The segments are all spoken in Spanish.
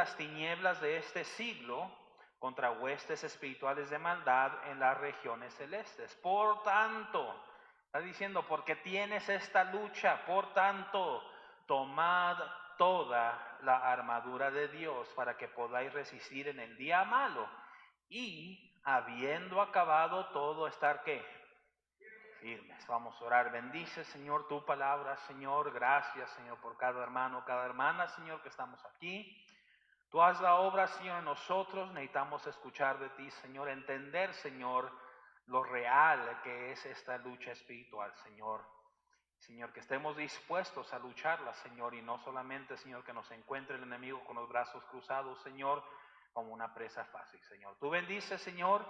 las tinieblas de este siglo contra huestes espirituales de maldad en las regiones celestes. Por tanto, está diciendo, porque tienes esta lucha, por tanto, tomad toda la armadura de Dios para que podáis resistir en el día malo y, habiendo acabado todo, estar ¿qué? Firmes. Vamos a orar. Bendice, Señor, tu palabra, Señor. Gracias, Señor, por cada hermano, cada hermana, Señor, que estamos aquí. Tú haz la obra, Señor, en nosotros. Necesitamos escuchar de ti, Señor, entender, Señor, lo real que es esta lucha espiritual, Señor. Señor, que estemos dispuestos a lucharla, Señor, y no solamente, Señor, que nos encuentre el enemigo con los brazos cruzados, Señor, como una presa fácil, Señor. Tú bendices, Señor,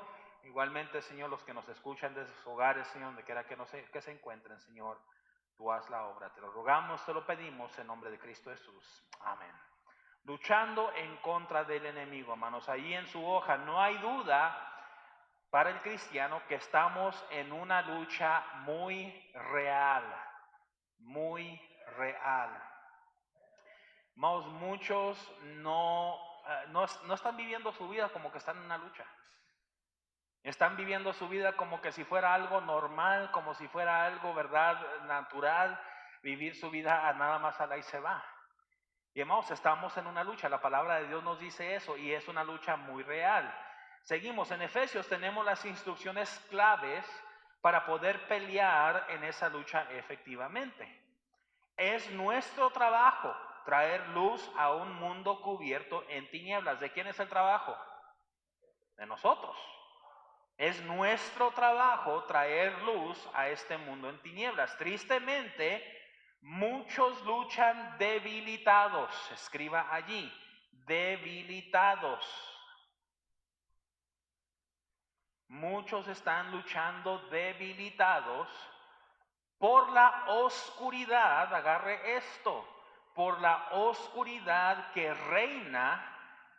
igualmente, Señor, los que nos escuchan desde sus hogares, Señor, donde quiera que se encuentren, Señor, tú haz la obra. Te lo rogamos, te lo pedimos en nombre de Cristo Jesús. Amén. Luchando en contra del enemigo, hermanos. Ahí en su hoja no hay duda para el cristiano que estamos en una lucha muy real, muy real. Hermanos, muchos no están viviendo su vida como que están en una lucha. Están viviendo su vida como que si fuera algo normal, como si fuera algo, verdad, natural, vivir su vida nada más a la y se va. Y hermanos, estamos en una lucha, la palabra de Dios nos dice eso y es una lucha muy real. Seguimos, en Efesios tenemos las instrucciones claves para poder pelear en esa lucha efectivamente. Es nuestro trabajo traer luz a un mundo cubierto en tinieblas. ¿De quién es el trabajo? De nosotros. Es nuestro trabajo traer luz a este mundo en tinieblas. Tristemente, muchos luchan debilitados. Escriba allí, debilitados. Muchos están luchando debilitados por la oscuridad, agarre esto, por la oscuridad que reina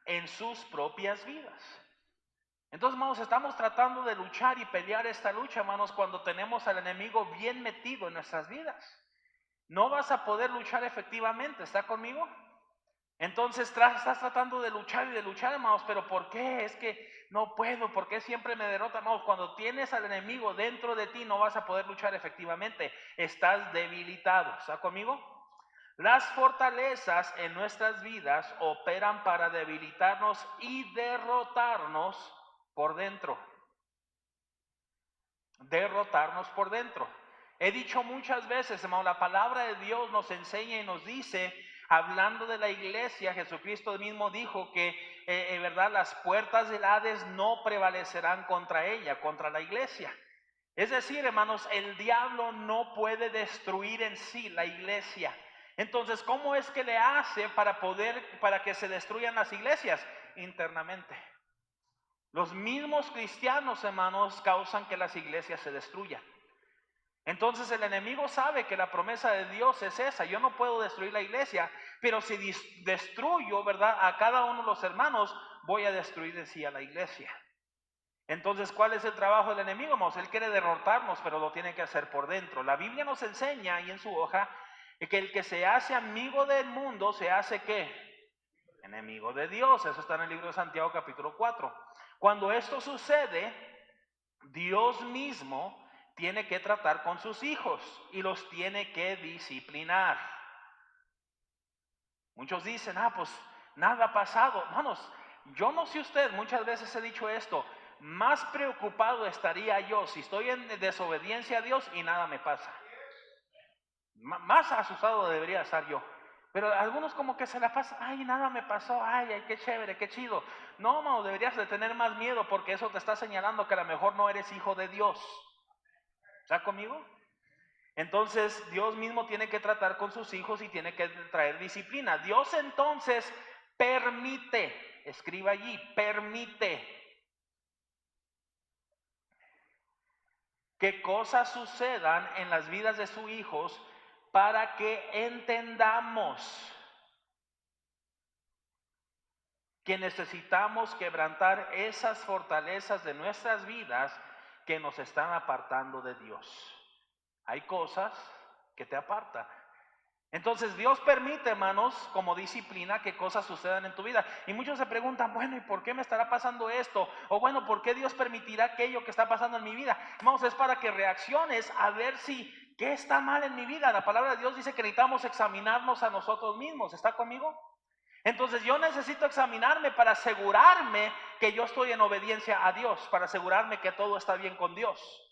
en sus propias vidas. Entonces, hermanos, estamos tratando de luchar y pelear esta lucha, hermanos, cuando tenemos al enemigo bien metido en nuestras vidas. No vas a poder luchar efectivamente, ¿está conmigo? Entonces estás tratando de luchar y de luchar, hermanos, pero ¿por qué? Es que no puedo, ¿por qué siempre me derrota, hermanos? Cuando tienes al enemigo dentro de ti, no vas a poder luchar efectivamente, estás debilitado, ¿está conmigo? Las fortalezas en nuestras vidas operan para debilitarnos y derrotarnos por dentro. Derrotarnos por dentro. He dicho muchas veces, hermano, la palabra de Dios nos enseña y nos dice, hablando de la iglesia, Jesucristo mismo dijo que, verdad, las puertas del Hades no prevalecerán contra ella, contra la iglesia. Es decir, hermanos, el diablo no puede destruir en sí la iglesia. Entonces, ¿cómo es que le hace para que se destruyan las iglesias? Internamente. Los mismos cristianos, hermanos, causan que las iglesias se destruyan. Entonces el enemigo sabe que la promesa de Dios es esa. Yo no puedo destruir la iglesia, pero si destruyo, ¿verdad?, a cada uno de los hermanos, voy a destruir en sí a la iglesia. Entonces, ¿cuál es el trabajo del enemigo, hermanos? Él quiere derrotarnos, pero lo tiene que hacer por dentro. La Biblia nos enseña ahí en su hoja que el que se hace amigo del mundo se hace ¿qué? Enemigo de Dios. Eso está en el libro de Santiago capítulo 4. Cuando esto sucede, Dios mismo tiene que tratar con sus hijos y los tiene que disciplinar. Muchos dicen, pues nada ha pasado. Hermanos, yo no sé usted, muchas veces he dicho esto, más preocupado estaría yo si estoy en desobediencia a Dios y nada me pasa. Más asustado debería estar yo. Pero algunos como que se la pasan, ay, nada me pasó, ay, qué chévere, qué chido. No, no, deberías de tener más miedo porque eso te está señalando que a lo mejor no eres hijo de Dios. ¿Está conmigo? Entonces Dios mismo tiene que tratar con sus hijos y tiene que traer disciplina. Dios entonces permite, escriba allí, permite que cosas sucedan en las vidas de sus hijos para que entendamos que necesitamos quebrantar esas fortalezas de nuestras vidas que nos están apartando de Dios. Hay cosas que te apartan. Entonces Dios permite, hermanos, como disciplina, que cosas sucedan en tu vida. Y muchos se preguntan, bueno, ¿y por qué me estará pasando esto? O bueno, ¿por qué Dios permitirá aquello que está pasando en mi vida? Hermanos, es para que reacciones a ver si, ¿qué está mal en mi vida? La palabra de Dios dice que necesitamos examinarnos a nosotros mismos. ¿Está conmigo? Entonces yo necesito examinarme para asegurarme que yo estoy en obediencia a Dios, para asegurarme que todo está bien con Dios.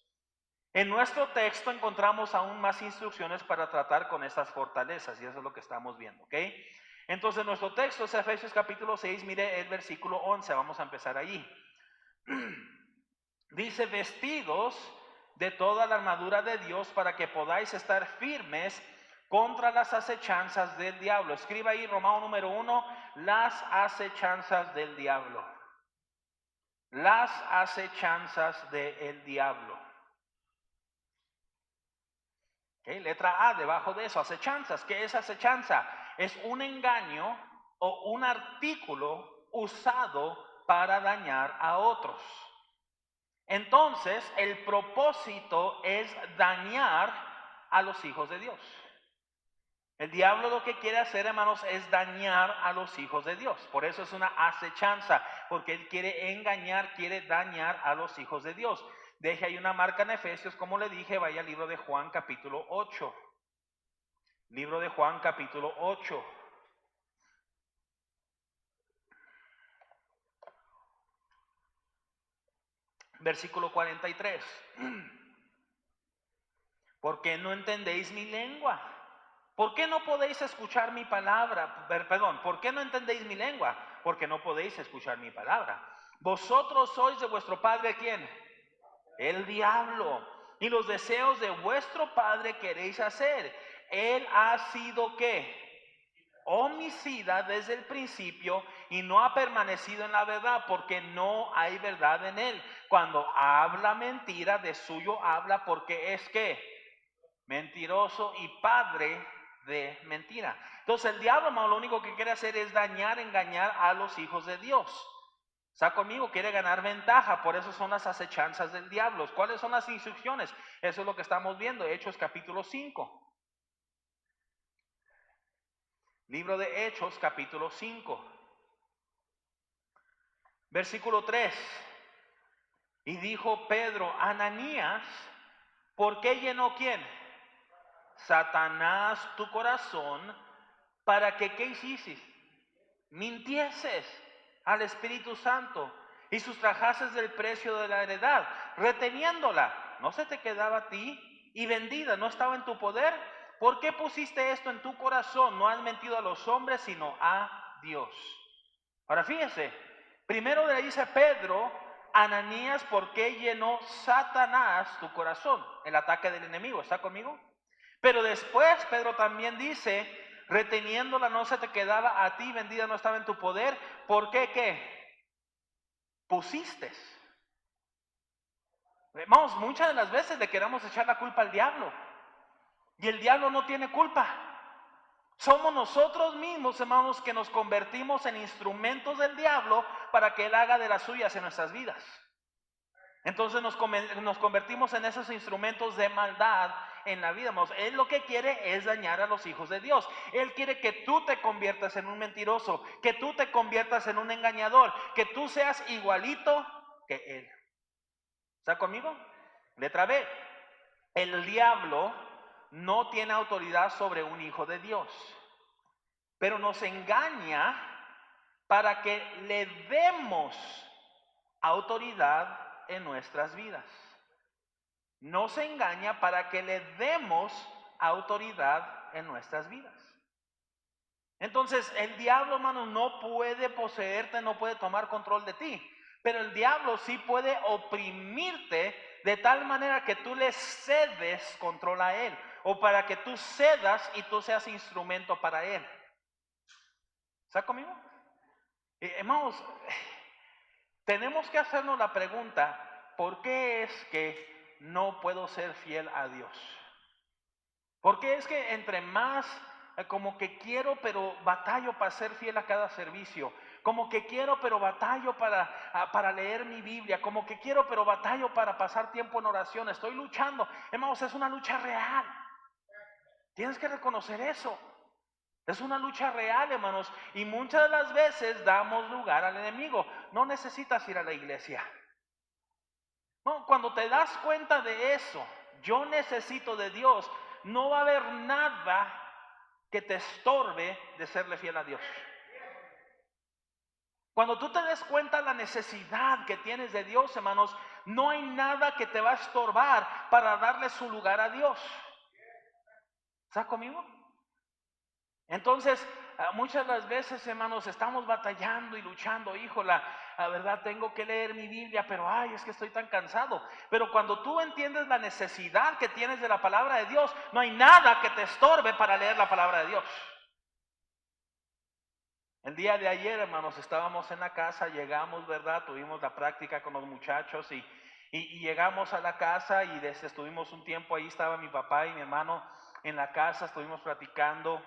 En nuestro texto encontramos aún más instrucciones para tratar con estas fortalezas, y eso es lo que estamos viendo, ¿ok? Entonces nuestro texto es Efesios capítulo 6, mire el versículo 11, vamos a empezar ahí. Dice, vestidos de toda la armadura de Dios para que podáis estar firmes contra las acechanzas del diablo. Escriba ahí Romano número 1, las acechanzas del diablo. Las acechanzas del diablo. Okay, letra A, debajo de eso, acechanzas. ¿Qué es acechanza? Es un engaño o un artículo usado para dañar a otros. Entonces, el propósito es dañar a los hijos de Dios. El diablo lo que quiere hacer, hermanos, es dañar a los hijos de Dios. Por eso es una acechanza, porque él quiere engañar, quiere dañar a los hijos de Dios. Deje ahí una marca en Efesios, como le dije, vaya al libro de Juan capítulo 8. Libro de Juan capítulo 8. Versículo 43. ¿Por qué no entendéis mi lengua? ¿Por qué no podéis escuchar mi palabra? Perdón, ¿por qué no entendéis mi lengua? Porque no podéis escuchar mi palabra. Vosotros sois de vuestro padre, ¿quién? El diablo. Y los deseos de vuestro padre queréis hacer. Él ha sido, ¿qué? Homicida desde el principio y no ha permanecido en la verdad porque no hay verdad en él. Cuando habla mentira, de suyo habla porque es que mentiroso y padre de mentira. Entonces el diablo, hermano, lo único que quiere hacer es dañar, engañar a los hijos de Dios. ¿Está conmigo? Quiere ganar ventaja, por eso son las acechanzas del diablo. ¿Cuáles son las instrucciones? Eso es lo que estamos viendo, Hechos capítulo 5. Libro de Hechos capítulo 5. Versículo 3. Y dijo Pedro, Ananías, ¿por qué llenó quién? Satanás tu corazón para que, ¿qué hicieses? Mintieses al Espíritu Santo y sustrajases del precio de la heredad, reteniéndola. ¿No se te quedaba a ti? Y vendida, ¿no estaba en tu poder? ¿Por qué pusiste esto en tu corazón? No has mentido a los hombres, sino a Dios. Ahora fíjese, primero le dice Pedro, Ananías, ¿por qué llenó Satanás tu corazón? El ataque del enemigo, ¿está conmigo? Pero después Pedro también dice, reteniéndola no se te quedaba a ti, vendida no estaba en tu poder. ¿Por qué qué? Pusiste. Vamos, muchas de las veces le queremos echar la culpa al diablo. Y el diablo no tiene culpa. Somos nosotros mismos, hermanos, que nos convertimos en instrumentos del diablo para que él haga de las suyas en nuestras vidas. Entonces nos convertimos en esos instrumentos de maldad en la vida. Él lo que quiere es dañar a los hijos de Dios. Él quiere que tú te conviertas en un mentiroso, que tú te conviertas en un engañador, que tú seas igualito que él. ¿Está conmigo? Letra B. El diablo no tiene autoridad sobre un hijo de Dios, pero nos engaña para que le demos autoridad en nuestras vidas. Nos engaña para que le demos autoridad en nuestras vidas. Entonces el diablo, hermano, no puede poseerte, no puede tomar control de ti, pero el diablo sí puede oprimirte de tal manera que tú le cedes control a él, o para que tú cedas y tú seas instrumento para él. ¿Está conmigo? Hermanos, tenemos que hacernos la pregunta, ¿por qué es que no puedo ser fiel a Dios? ¿Por qué es que entre más como que quiero pero batallo para ser fiel a cada servicio? Como que quiero pero batallo para leer mi Biblia, como que quiero pero batallo para pasar tiempo en oración, estoy luchando. Hermanos, es una lucha real. Tienes que reconocer eso. Es una lucha real, hermanos, y muchas de las veces damos lugar al enemigo. No necesitas ir a la iglesia. No, cuando te das cuenta de eso, yo necesito de Dios, no va a haber nada que te estorbe de serle fiel a Dios. Cuando tú te des cuenta de la necesidad que tienes de Dios, hermanos, no hay nada que te va a estorbar para darle su lugar a Dios. ¿Estás conmigo? Entonces, muchas de las veces, hermanos, estamos batallando y luchando. Híjola, la verdad tengo que leer mi Biblia, pero ay, es que estoy tan cansado. Pero cuando tú entiendes la necesidad que tienes de la palabra de Dios, no hay nada que te estorbe para leer la palabra de Dios. El día de ayer, hermanos, estábamos en la casa, llegamos, ¿verdad? Tuvimos la práctica con los muchachos y llegamos a la casa y estuvimos un tiempo ahí, estaba mi papá y mi hermano en la casa, estuvimos platicando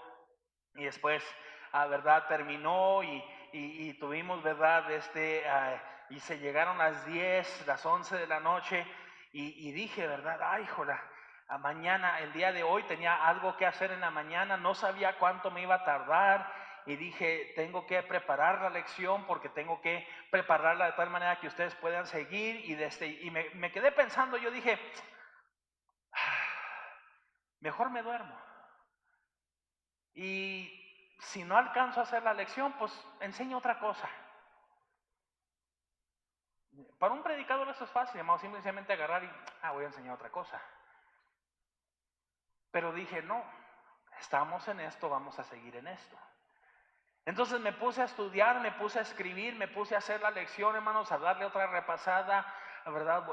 y después, ¿verdad? Terminó y tuvimos, ¿verdad? Y se llegaron las 10, las 11 de la noche y dije, ¿verdad? Ay, joder, mañana, el día de hoy tenía algo que hacer en la mañana, no sabía cuánto me iba a tardar. Y dije, tengo que preparar la lección porque tengo que prepararla de tal manera que ustedes puedan seguir. Y me quedé pensando, yo dije, mejor me duermo. Y si no alcanzo a hacer la lección, pues enseño otra cosa. Para un predicador eso es fácil, hermano, simplemente agarrar y, voy a enseñar otra cosa. Pero dije, no, estamos en esto, vamos a seguir en esto. Entonces me puse a estudiar, me puse a escribir, me puse a hacer la lección, hermanos, a darle otra repasada, ¿verdad?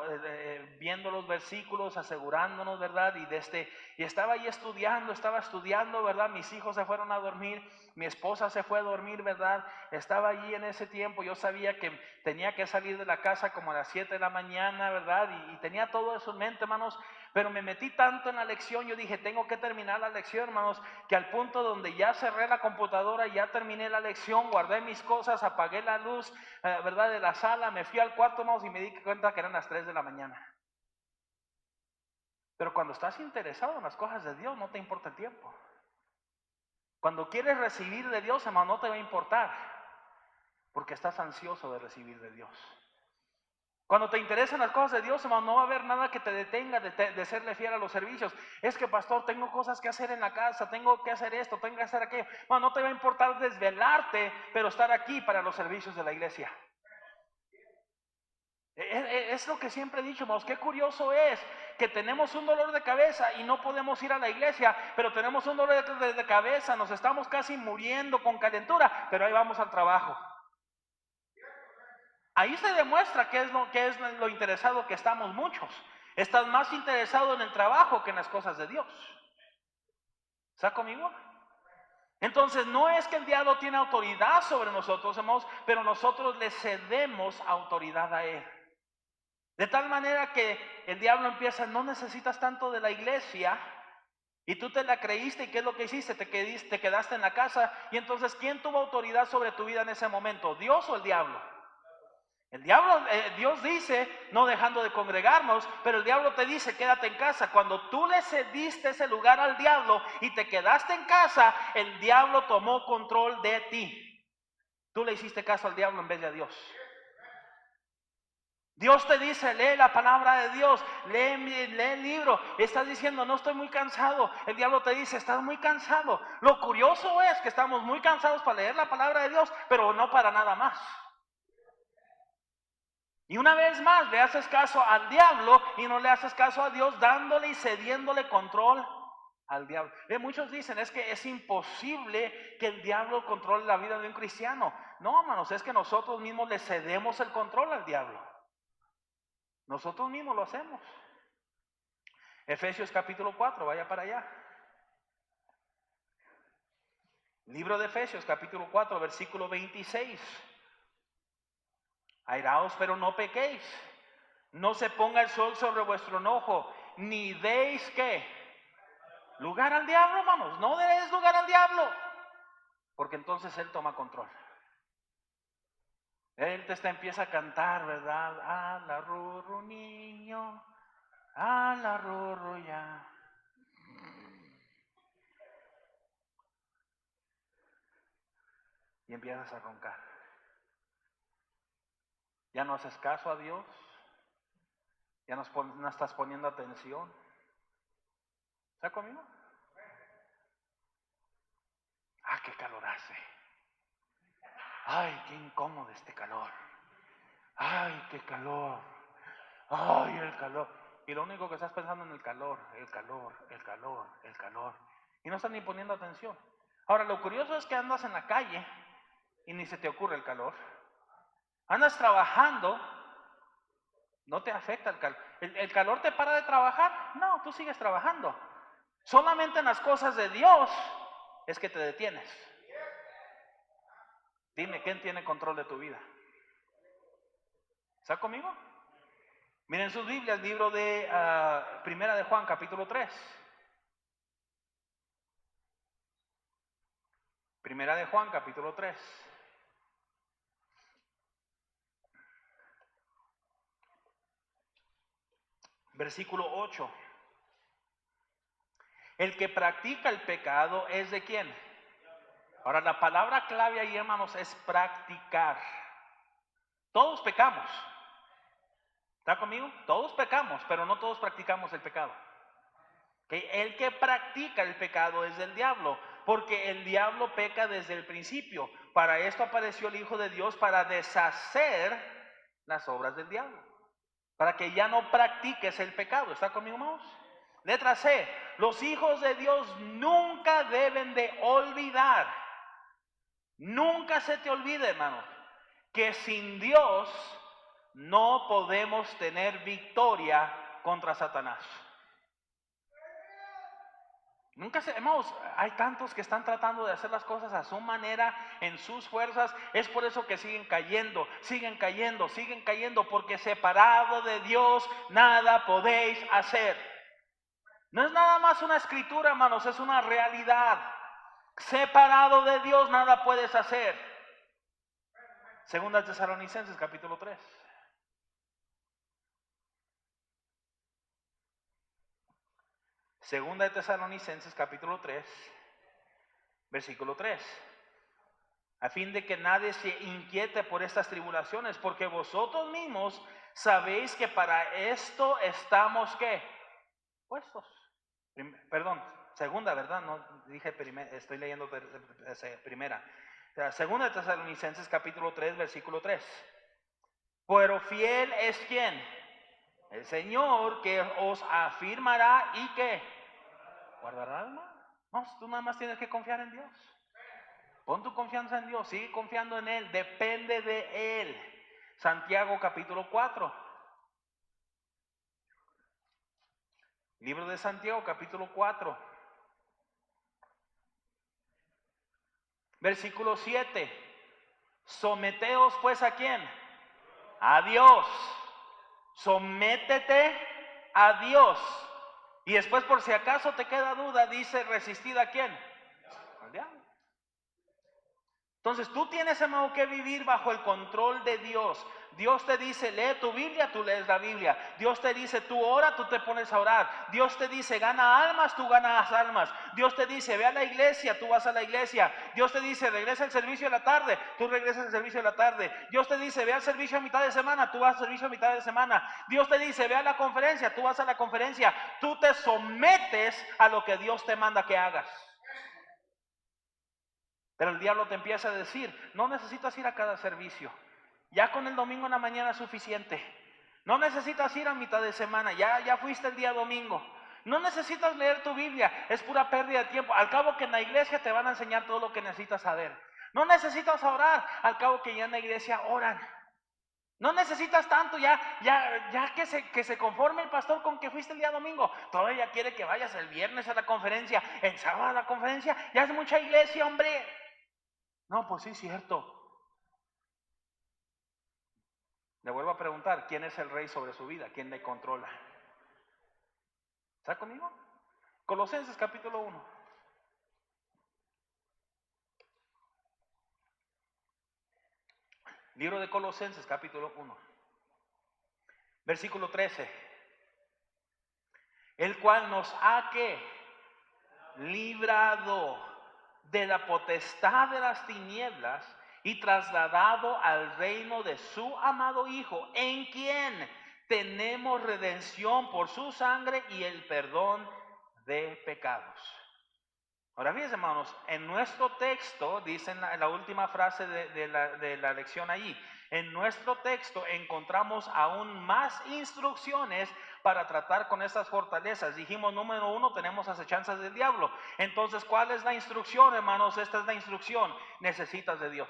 Viendo los versículos, asegurándonos, ¿verdad? Y estaba ahí estaba estudiando, ¿verdad? Mis hijos se fueron a dormir, mi esposa se fue a dormir, ¿verdad? Estaba allí en ese tiempo, yo sabía que tenía que salir de la casa como a las 7 de la mañana, ¿verdad? Y tenía todo eso en mente, hermanos. Pero me metí tanto en la lección, yo dije, tengo que terminar la lección, hermanos, que al punto donde ya cerré la computadora, ya terminé la lección, guardé mis cosas, apagué la luz, ¿verdad? De la sala, me fui al cuarto, hermanos, y me di cuenta que eran las 3 de la mañana. Pero cuando estás interesado en las cosas de Dios, no te importa el tiempo. Cuando quieres recibir de Dios, hermano, no te va a importar, porque estás ansioso de recibir de Dios. Cuando te interesan las cosas de Dios, hermano, no va a haber nada que te detenga de serle fiel a los servicios. Es que, pastor, tengo cosas que hacer en la casa, tengo que hacer esto, tengo que hacer aquello. Hermano, no te va a importar desvelarte, pero estar aquí para los servicios de la iglesia. Es lo que siempre he dicho, hermanos. Qué curioso es que tenemos un dolor de cabeza y no podemos ir a la iglesia, pero tenemos un dolor de cabeza, nos estamos casi muriendo con calentura, pero ahí vamos al trabajo. Ahí se demuestra qué es lo interesado que estamos muchos. Estás más interesado en el trabajo que en las cosas de Dios. ¿Está conmigo? Entonces no es que el diablo tiene autoridad sobre nosotros, hermanos, pero nosotros le cedemos autoridad a él. De tal manera que el diablo empieza, no necesitas tanto de la iglesia, y tú te la creíste, y ¿qué es lo que hiciste? Te quedaste en la casa, y entonces ¿quién tuvo autoridad sobre tu vida en ese momento? ¿Dios o el diablo? El diablo, Dios dice, no dejando de congregarnos, pero el diablo te dice, quédate en casa. Cuando tú le cediste ese lugar al diablo y te quedaste en casa, el diablo tomó control de ti. Tú le hiciste caso al diablo en vez de a Dios. Dios te dice, lee la palabra de Dios, lee el libro. Estás diciendo, no estoy muy cansado. El diablo te dice, estás muy cansado. Lo curioso es que estamos muy cansados para leer la palabra de Dios, pero no para nada más. Y una vez más le haces caso al diablo y no le haces caso a Dios, dándole y cediéndole control al diablo. Muchos dicen, es que es imposible que el diablo controle la vida de un cristiano. No, hermanos, es que nosotros mismos le cedemos el control al diablo. Nosotros mismos lo hacemos. Efesios capítulo 4, vaya para allá. Libro de Efesios capítulo 4, versículo 26. Airaos, pero no pequéis. No se ponga el sol sobre vuestro enojo, ni deis ¿qué? Lugar al diablo, hermanos. No des lugar al diablo, porque entonces él toma control. Él empieza a cantar, ¿verdad? A la rurru niño, a la rurru ya. y empiezas a roncar. Ya no haces caso a Dios, ya no estás poniendo atención. ¿Está conmigo? Ah, qué calor hace. Ay, qué incómodo este calor. Ay, qué calor. Ay, el calor. Y lo único que estás pensando en el calor, el calor, el calor, el calor. Y no estás ni poniendo atención. Ahora, lo curioso es que andas en la calle y ni se te ocurre el calor. Andas trabajando, no te afecta el calor. ¿El calor te para de trabajar? No, tú sigues trabajando. Solamente en las cosas de Dios es que te detienes. Dime, ¿quién tiene control de tu vida? ¿Está conmigo? Miren sus Biblias, libro de Primera de Juan, capítulo 3. Primera de Juan, capítulo 3. Versículo 8. El que practica el pecado es ¿de quién? Ahora, la palabra clave ahí, hermanos, es practicar. Todos pecamos. ¿Está conmigo? Todos pecamos, pero no todos practicamos el pecado. ¿Okay? El que practica el pecado es del diablo, porque el diablo peca desde el principio. Para esto apareció el Hijo de Dios, para deshacer las obras del diablo, para que ya no practiques el pecado. ¿Está conmigo, hermanos? Letra C. Los hijos de Dios nunca deben de olvidar. Nunca se te olvide, hermano, que sin Dios no podemos tener victoria contra Satanás. Hermanos, hay tantos que están tratando de hacer las cosas a su manera, en sus fuerzas. Es por eso que siguen cayendo, siguen cayendo, siguen cayendo, porque separado de Dios nada podéis hacer. No es nada más una escritura, hermanos, es una realidad. Separado de Dios nada puedes hacer. Segunda Tesalonicenses, capítulo 3. Segunda de Tesalonicenses, capítulo 3, versículo 3. A fin de que nadie se inquiete por estas tribulaciones, porque vosotros mismos sabéis que para esto estamos, ¿qué? Puestos. Perdón, segunda, ¿verdad? No dije primera, estoy leyendo primera. Segunda de Tesalonicenses, capítulo 3, versículo 3. Pero fiel es ¿quién? El Señor, que os afirmará y que guardará el alma. No, tú nada más tienes que confiar en Dios. Pon tu confianza en Dios, sigue confiando en Él, depende de Él. Santiago capítulo 4. Libro de Santiago capítulo 4. Versículo 7. Someteos pues ¿a quién? A Dios. Sométete a Dios. Y después, por si acaso te queda duda, dice resistid ¿a quién? Al diablo. Entonces tú tienes, hermano, que vivir bajo el control de Dios. Dios te dice, lee tu Biblia, tú lees la Biblia. Dios te dice, tú ora, tú te pones a orar. Dios te dice, gana almas, tú ganas almas. Dios te dice, ve a la iglesia, tú vas a la iglesia. Dios te dice, regresa al servicio de la tarde, tú regresas al servicio de la tarde. Dios te dice, ve al servicio a mitad de semana, tú vas al servicio a mitad de semana. Dios te dice, ve a la conferencia, tú vas a la conferencia. Tú te sometes a lo que Dios te manda que hagas. Pero el diablo te empieza a decir, no necesitas ir a cada servicio. Ya con el domingo en la mañana es suficiente. No necesitas ir a mitad de semana, ya fuiste el día domingo. No necesitas leer tu Biblia, es pura pérdida de tiempo. Al cabo que en la iglesia te van a enseñar todo lo que necesitas saber. No necesitas orar, al cabo que ya en la iglesia oran. No necesitas tanto, ya que se conforme el pastor con que fuiste el día domingo. Todavía quiere que vayas el viernes a la conferencia, el sábado a la conferencia. Ya es mucha iglesia, hombre. No, pues sí, cierto. Le vuelvo a preguntar, ¿quién es el rey sobre su vida? ¿Quién le controla? ¿Está conmigo? Colosenses capítulo 1. Libro de Colosenses capítulo 1. Versículo 13. El cual nos ha ¿qué? Librado de la potestad de las tinieblas y trasladado al reino de su amado Hijo, en quien tenemos redención por su sangre y el perdón de pecados. Ahora fíjense, hermanos, en nuestro texto, dice en la última frase de la lección allí, en nuestro texto encontramos aún más instrucciones para tratar con estas fortalezas. Dijimos, número 1, tenemos acechanzas del diablo. Entonces, ¿cuál es la instrucción, hermanos? Esta es la instrucción. Necesitas de Dios.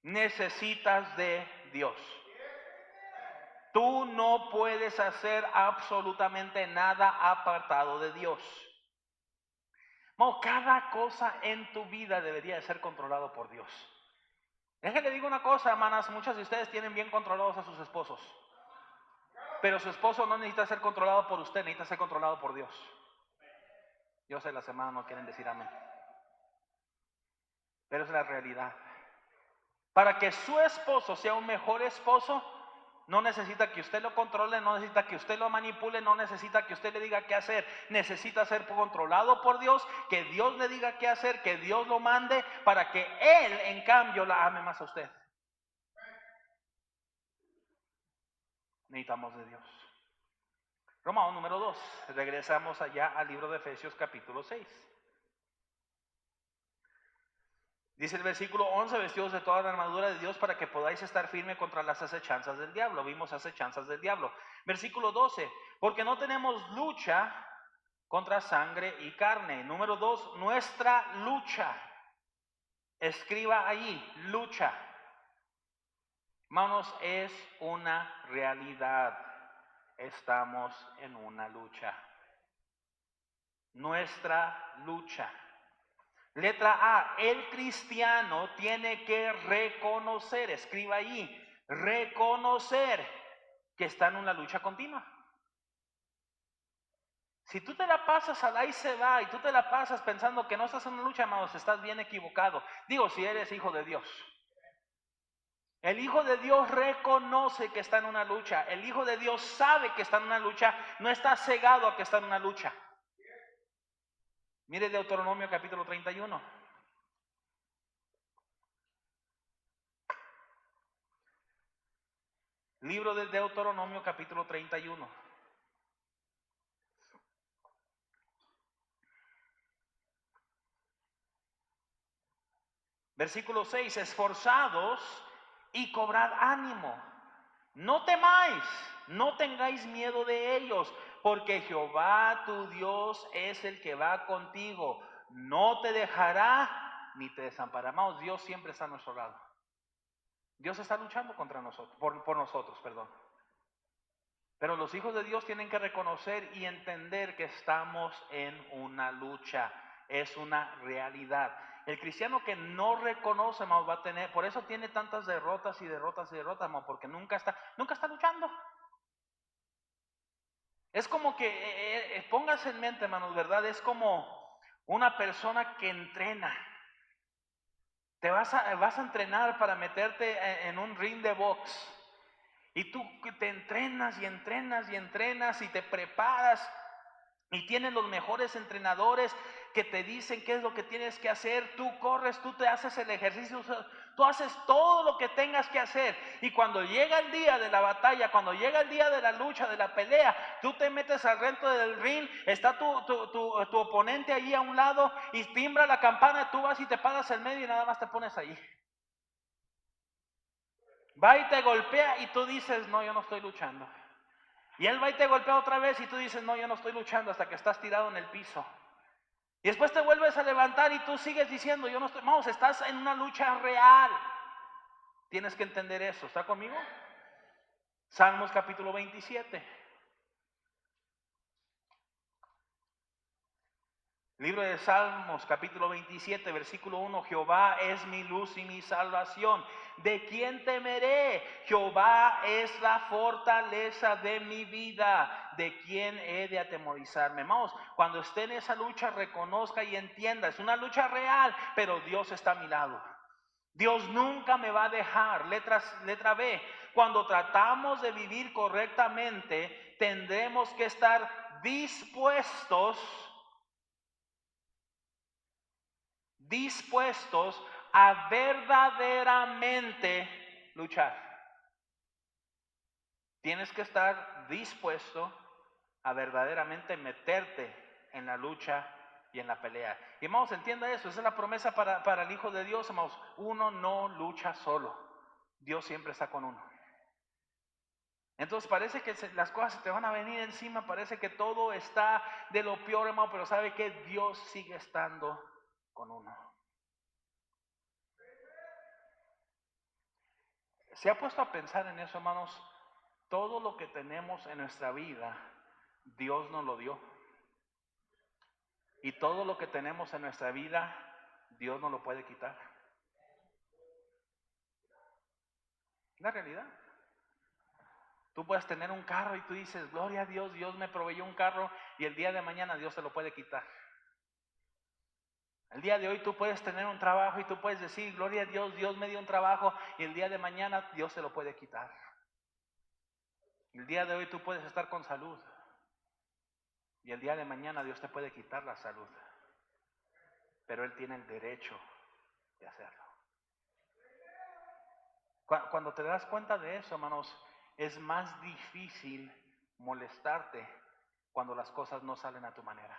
Necesitas de Dios. Tú no puedes hacer absolutamente nada apartado de Dios. No, cada cosa en tu vida debería de ser controlado por Dios. Déjenle digo una cosa, hermanas, muchas de ustedes tienen bien controlados a sus esposos. Pero su esposo no necesita ser controlado por usted, necesita ser controlado por Dios. Yo sé, las hermanas no quieren decir amén. Pero es la realidad. Para que su esposo sea un mejor esposo, no necesita que usted lo controle, no necesita que usted lo manipule, no necesita que usted le diga qué hacer. Necesita ser controlado por Dios, que Dios le diga qué hacer, que Dios lo mande, para que Él, en cambio, la ame más a usted. Necesitamos de Dios. Romanos número 2. Regresamos allá al libro de Efesios capítulo 6. Dice el versículo 11, vestidos de toda la armadura de Dios para que podáis estar firme contra las acechanzas del diablo. Vimos acechanzas del diablo. Versículo 12, porque no tenemos lucha contra sangre y carne. Número 2, nuestra lucha. Escriba ahí, lucha. Hermanos, es una realidad. Estamos en una lucha. Nuestra lucha. Letra A, el cristiano tiene que reconocer, escriba ahí, reconocer que está en una lucha continua. Si tú te la pasas al ahí se va y tú te la pasas pensando que no estás en una lucha, hermanos, estás bien equivocado. Digo, si eres hijo de Dios. El hijo de Dios reconoce que está en una lucha. El hijo de Dios sabe que está en una lucha, no está cegado a que está en una lucha. Mire Deuteronomio capítulo 31. Libro de Deuteronomio capítulo 31. Versículo 6, esforzados y cobrad ánimo. No temáis, no tengáis miedo de ellos, porque Jehová tu Dios es el que va contigo. No te dejará ni te desamparará. Amados, Dios siempre está a nuestro lado. Dios está luchando contra nosotros, por nosotros, perdón. Pero los hijos de Dios tienen que reconocer y entender que estamos en una lucha. Es una realidad. El cristiano que no reconoce, hermano, va a tener, por eso tiene tantas derrotas y derrotas y derrotas, hermano, porque nunca está luchando. Es como que, póngase en mente, hermanos, ¿verdad? Es como una persona que entrena. Te vas a entrenar para meterte en un ring de box. Y tú te entrenas y entrenas y entrenas y te preparas. Y tienes los mejores entrenadores que te dicen qué es lo que tienes que hacer. Tú corres, tú te haces el ejercicio, tú haces todo lo que tengas que hacer. Y cuando llega el día de la batalla, cuando llega el día de la lucha, de la pelea, tú te metes al reto del ring, está tu oponente allí a un lado y timbra la campana, tú vas y te paras en medio y nada más te pones allí. Va y te golpea y tú dices, no, yo no estoy luchando. Y él va y te golpea otra vez y tú dices, no, yo no estoy luchando, hasta que estás tirado en el piso. Y después te vuelves a levantar y tú sigues diciendo, yo no estoy, vamos, estás en una lucha real. Tienes que entender eso, ¿está conmigo? Salmos capítulo 27. Libro de Salmos capítulo 27, versículo 1, Jehová es mi luz y mi salvación. ¿De quién temeré? Jehová es la fortaleza de mi vida. ¿De quién he de atemorizarme? Hermanos, cuando esté en esa lucha, reconozca y entienda, es una lucha real, pero Dios está a mi lado. Dios nunca me va a dejar. Letra B, cuando tratamos de vivir correctamente, tendremos que estar dispuestos a verdaderamente luchar. Tienes que estar dispuesto a verdaderamente meterte en la lucha y en la pelea. Y hermanos, entienda eso, esa es la promesa para el Hijo de Dios, hermanos. Uno no lucha solo, Dios siempre está con uno. Entonces parece que las cosas se te van a venir encima, parece que todo está de lo peor, hermano, pero sabe que Dios sigue estando con uno. ¿Se ha puesto a pensar en eso, hermanos? Todo lo que tenemos en nuestra vida, Dios nos lo dio. Y todo lo que tenemos en nuestra vida, Dios no lo puede quitar. La realidad. Tú puedes tener un carro y tú dices, gloria a Dios, Dios me proveyó un carro, y el día de mañana Dios te lo puede quitar. El día de hoy tú puedes tener un trabajo y tú puedes decir, gloria a Dios, Dios me dio un trabajo, y el día de mañana Dios te lo puede quitar. El día de hoy tú puedes estar con salud, y el día de mañana Dios te puede quitar la salud. Pero Él tiene el derecho de hacerlo. Cuando te das cuenta de eso, hermanos, es más difícil molestarte cuando las cosas no salen a tu manera.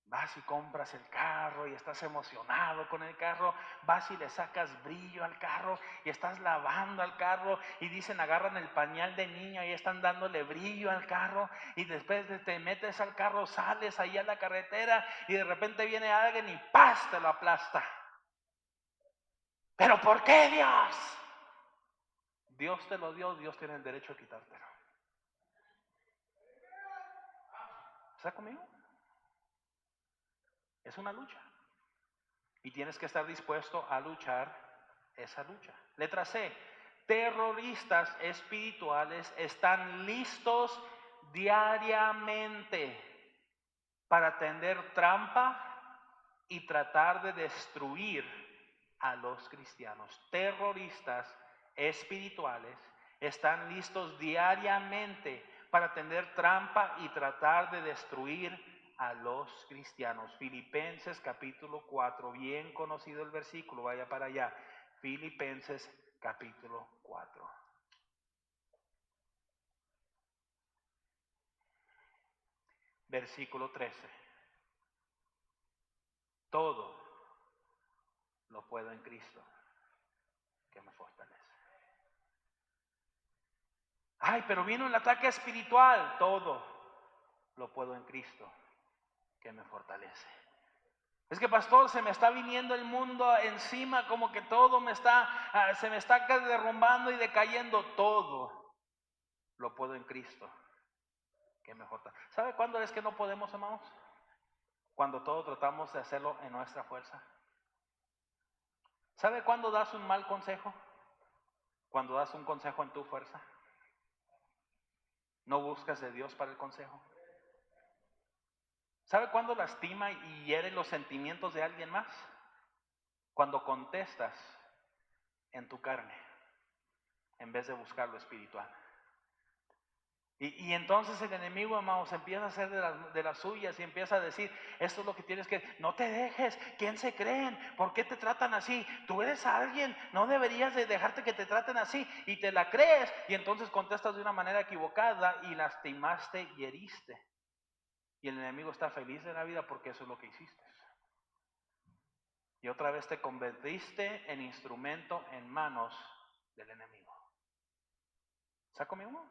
Vas y compras el carro y estás emocionado con el carro, vas y le sacas brillo al carro y estás lavando al carro y dicen agarran el pañal de niño y están dándole brillo al carro, y después te metes al carro, sales ahí a la carretera y de repente viene alguien y ¡paz! Te lo aplasta. ¿Pero por qué, Dios? Dios te lo dio, Dios tiene el derecho de quitártelo. ¿Está conmigo? Es una lucha. Y tienes que estar dispuesto a luchar esa lucha. Letra C. Terroristas espirituales están listos diariamente para tender trampa y tratar de destruir a los cristianos. Terroristas espirituales están listos diariamente para tender trampa y tratar de destruir a los cristianos. Filipenses capítulo 4, bien conocido el versículo, vaya para allá. Filipenses capítulo 4. Versículo 13. Todo lo puedo en Cristo que me fortalece. Ay, pero vino el ataque espiritual. Todo lo puedo en Cristo que me fortalece. Es que, pastor, se me está viniendo el mundo encima, como que todo se me está derrumbando y decayendo. Todo lo puedo en Cristo que me fortalece. ¿Sabe cuándo es que no podemos, hermanos? Cuando todos tratamos de hacerlo en nuestra fuerza. ¿Sabe cuándo das un mal consejo? Cuando das un consejo en tu fuerza. No buscas de Dios para el consejo. ¿Sabe cuándo lastima y hiere los sentimientos de alguien más? Cuando contestas en tu carne en vez de buscar lo espiritual. Y entonces el enemigo, hermanos, empieza a hacer de las suyas y empieza a decir, esto es lo que tienes que, no te dejes, ¿quién se creen? ¿Por qué te tratan así? Tú eres alguien, no deberías de dejarte que te traten así, y te la crees, y entonces contestas de una manera equivocada y lastimaste y heriste. Y el enemigo está feliz de la vida porque eso es lo que hiciste. Y otra vez te convertiste en instrumento en manos del enemigo. ¿Está conmigo?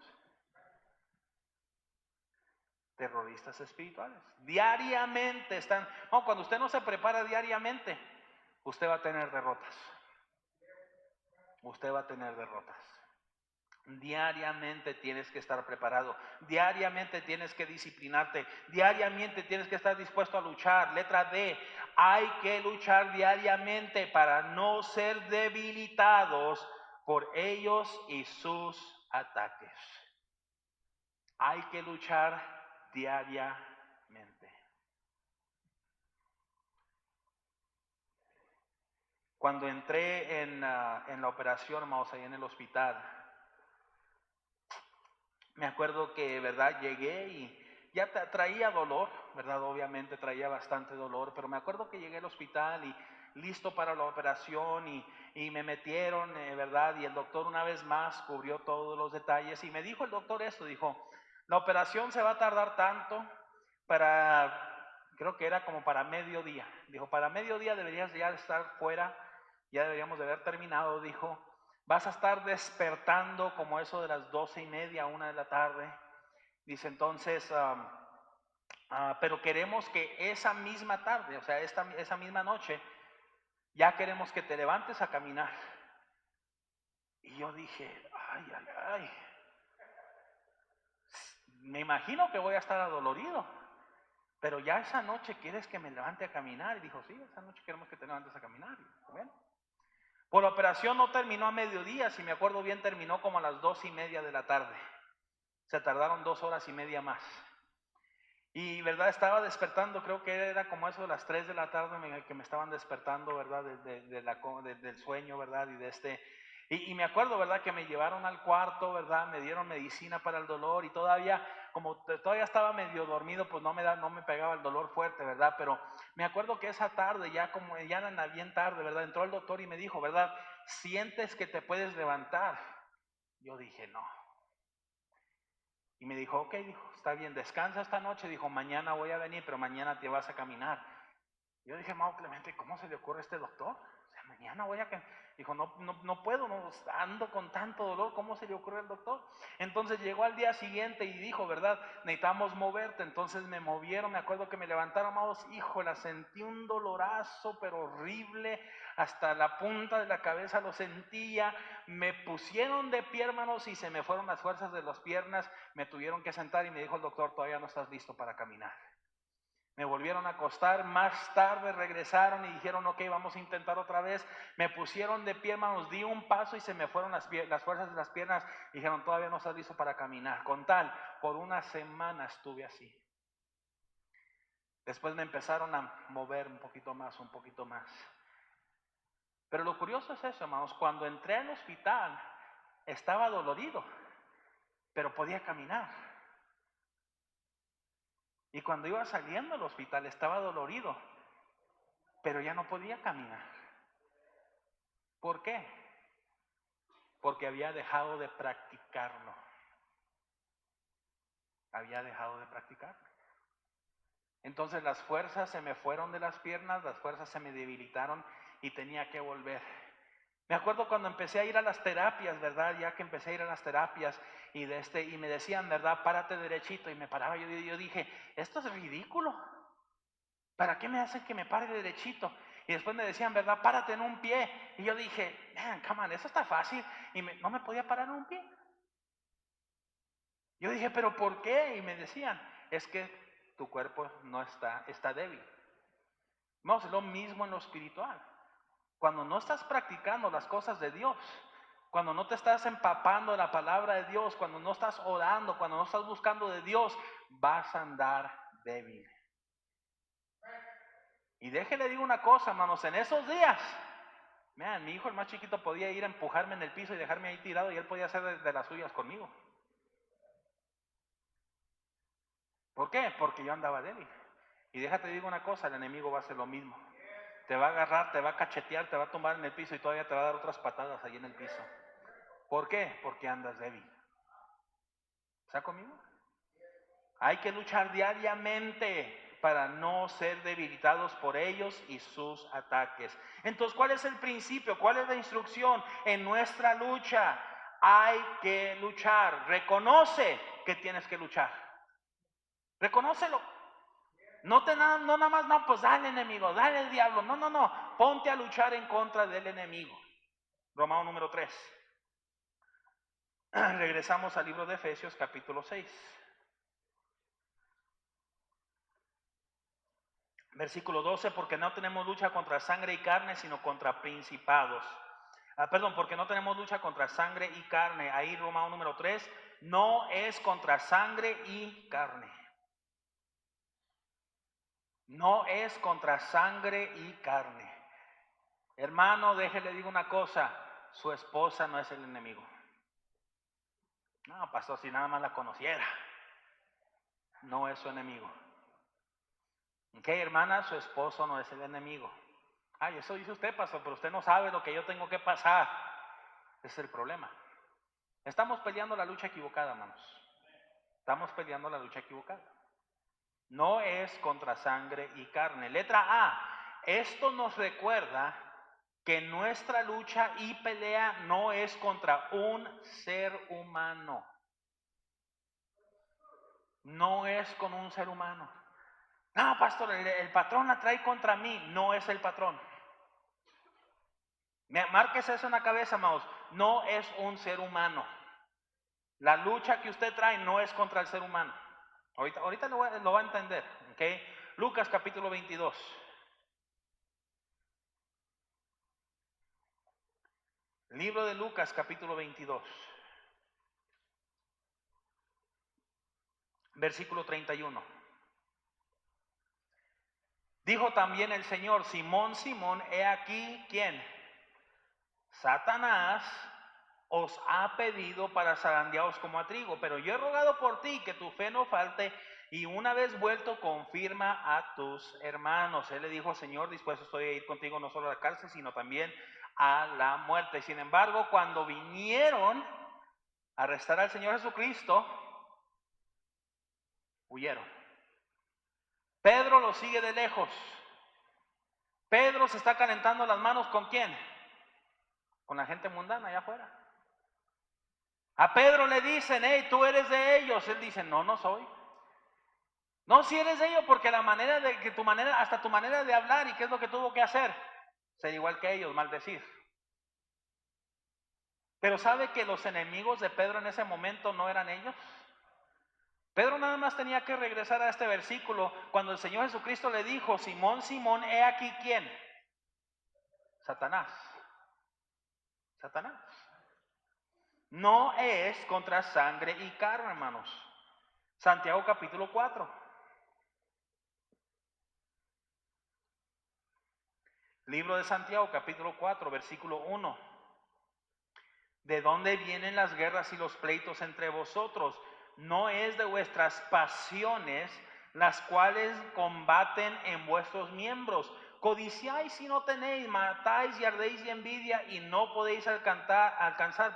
Terroristas espirituales. Diariamente están. No, cuando usted no se prepara diariamente, usted va a tener derrotas. Usted va a tener derrotas. Diariamente tienes que estar preparado. Diariamente tienes que disciplinarte. Diariamente tienes que estar dispuesto a luchar. Letra D. Hay que luchar diariamente para no ser debilitados por ellos y sus ataques. Hay que luchar diariamente. Cuando entré en la operación, hermanos, ahí en el hospital, me acuerdo que, ¿verdad? Llegué y ya traía dolor, ¿verdad? Obviamente traía bastante dolor, pero me acuerdo que llegué al hospital listo para la operación y me metieron, ¿verdad? Y el doctor una vez más cubrió todos los detalles y me dijo el doctor esto, dijo, la operación se va a tardar tanto creo que era como para mediodía. Dijo, para mediodía deberías ya estar fuera, ya deberíamos de haber terminado, dijo. Vas a estar despertando como eso de las 12:30, 1 de la tarde. Dice, entonces, pero queremos que esa misma tarde, o sea, esa misma noche, ya queremos que te levantes a caminar. Y yo dije, ay, me imagino que voy a estar adolorido, pero ya esa noche quieres que me levante a caminar. Y dijo, sí, esa noche queremos que te levantes a caminar. Y bueno, pues la operación no terminó a mediodía, si me acuerdo bien, terminó como a las 2:30 de la tarde. Se tardaron 2 horas y media más. Y verdad, estaba despertando, creo que era como eso de las 3 de la tarde que me estaban despertando, verdad, del sueño, verdad, y me acuerdo, verdad, que me llevaron al cuarto, verdad, me dieron medicina para el dolor y todavía, como todavía estaba medio dormido, pues no me pegaba el dolor fuerte, verdad, pero me acuerdo que esa tarde, ya era bien tarde, verdad, entró el doctor y me dijo, verdad, ¿sientes que te puedes levantar? Yo dije, no. Y me dijo, ok, dijo, está bien, descansa esta noche. Dijo, mañana voy a venir, pero mañana te vas a caminar. Yo dije, Mau Clemente, ¿cómo se le ocurre a este doctor? O sea, mañana voy a caminar. Dijo, no puedo, no, ando con tanto dolor, ¿cómo se le ocurre al doctor? Entonces llegó al día siguiente y dijo, ¿verdad? Necesitamos moverte. Entonces me movieron, me acuerdo que me levantaron, amados, híjola, sentí un dolorazo, pero horrible, hasta la punta de la cabeza lo sentía. Me pusieron de pie, hermanos, y se me fueron las fuerzas de las piernas. Me tuvieron que sentar y me dijo el doctor, todavía no estás listo para caminar. Me volvieron a acostar, más tarde regresaron y dijeron, ok, vamos a intentar otra vez. Me pusieron de pie, hermanos, di un paso y se me fueron las fuerzas de las piernas. Dijeron, todavía no estás listo para caminar. Con tal, por una semana estuve así. Después me empezaron a mover un poquito más, un poquito más. Pero lo curioso es eso, hermanos, cuando entré al hospital, estaba dolorido, pero podía caminar. Y cuando iba saliendo del hospital, estaba dolorido, pero ya no podía caminar. ¿Por qué? Porque había dejado de practicarlo. Había dejado de practicarlo. Entonces las fuerzas se me fueron de las piernas, las fuerzas se me debilitaron y tenía que volver. Me acuerdo cuando empecé a ir a las terapias, ¿verdad? Ya que empecé a ir a las terapias y me decían, ¿verdad? Párate derechito, y me paraba. Yo dije, esto es ridículo. ¿Para qué me hacen que me pare derechito? Y después me decían, ¿verdad? Párate en un pie. Y yo dije, man, come on, eso está fácil. Y no me podía parar en un pie. Yo dije, ¿pero por qué? Y me decían, es que tu cuerpo no está débil. No, es lo mismo en lo espiritual. Cuando no estás practicando las cosas de Dios, cuando no te estás empapando de la palabra de Dios, cuando no estás orando, cuando no estás buscando de Dios, vas a andar débil. Y déjele digo una cosa, hermanos, en esos días, vean, mi hijo el más chiquito podía ir a empujarme en el piso y dejarme ahí tirado y él podía hacer de las suyas conmigo. ¿Por qué? Porque yo andaba débil. Y déjate digo una cosa, el enemigo va a hacer lo mismo. Te va a agarrar, te va a cachetear, te va a tumbar en el piso y todavía te va a dar otras patadas ahí en el piso. ¿Por qué? Porque andas débil. ¿Está conmigo? Hay que luchar diariamente para no ser debilitados por ellos y sus ataques. Entonces, ¿cuál es el principio? ¿Cuál es la instrucción? En nuestra lucha hay que luchar. Reconoce que tienes que luchar. Reconócelo. No nada más, no, pues dale enemigo, dale el diablo. No. Ponte a luchar en contra del enemigo. Romano número 3. Regresamos al libro de Efesios capítulo 6. Versículo 12, porque no tenemos lucha contra sangre y carne, sino contra principados. Porque no tenemos lucha contra sangre y carne. Ahí Romano número 3, no es contra sangre y carne. No es contra sangre y carne. Hermano, déjele digo una cosa, su esposa no es el enemigo. No, pastor, si nada más la conociera. No es su enemigo. Ok, hermana, su esposo no es el enemigo. Ay, eso dice usted, pastor, pero usted no sabe lo que yo tengo que pasar. Ese es el problema. Estamos peleando la lucha equivocada, hermanos. Estamos peleando la lucha equivocada. No es contra sangre y carne. Letra A. Esto nos recuerda que nuestra lucha y pelea no es contra un ser humano. No es con un ser humano. No, pastor, el patrón la trae contra mí. No es el patrón. Márquese eso en la cabeza, amados. No es un ser humano. La lucha que usted trae no es contra el ser humano. Ahorita lo va a entender. ¿Okay? Lucas capítulo 22. Libro de Lucas capítulo 22. Versículo 31. Dijo también el Señor: Simón, Simón, he aquí, ¿quién? Satanás os ha pedido para zarandearos como a trigo, pero yo he rogado por ti que tu fe no falte, y una vez vuelto confirma a tus hermanos. Él le dijo: Señor, dispuesto estoy a ir contigo no solo a la cárcel, sino también a la muerte. Sin embargo, cuando vinieron a arrestar al Señor Jesucristo, huyeron. Pedro lo sigue de lejos. Pedro se está calentando las manos ¿con quién? Con la gente mundana allá afuera. A Pedro le dicen: hey, tú eres de ellos. Él dice: no, no soy. No, si eres de ellos, porque la manera de que hasta tu manera de hablar, y qué es lo que tuvo que hacer, ser igual que ellos, maldecir. Pero ¿sabe que los enemigos de Pedro en ese momento no eran ellos? Pedro nada más tenía que regresar a este versículo cuando el Señor Jesucristo le dijo: Simón, Simón, he aquí ¿quién? Satanás. Satanás. No es contra sangre y carne, hermanos. Santiago capítulo 4. Libro de Santiago capítulo 4, versículo 1. ¿De dónde vienen las guerras y los pleitos entre vosotros? No es de vuestras pasiones las cuales combaten en vuestros miembros. Codiciáis y no tenéis, matáis y ardéis de envidia y no podéis alcanzar.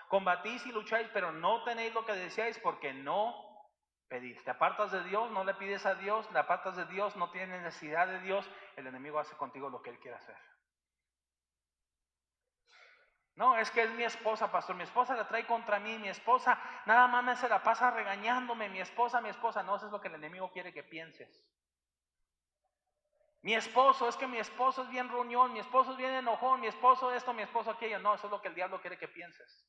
Combatís y lucháis, pero no tenéis lo que deseáis porque no pedís. Te apartas de Dios, no le pides a Dios, te apartas de Dios, no tienes necesidad de Dios, el enemigo hace contigo lo que él quiere hacer. No, es que es mi esposa, pastor, mi esposa la trae contra mí, mi esposa nada más me se la pasa regañándome, mi esposa, no, eso es lo que el enemigo quiere que pienses. Mi esposo, es que mi esposo es bien ruñón, mi esposo es bien enojón, mi esposo esto, mi esposo aquello, no, eso es lo que el diablo quiere que pienses.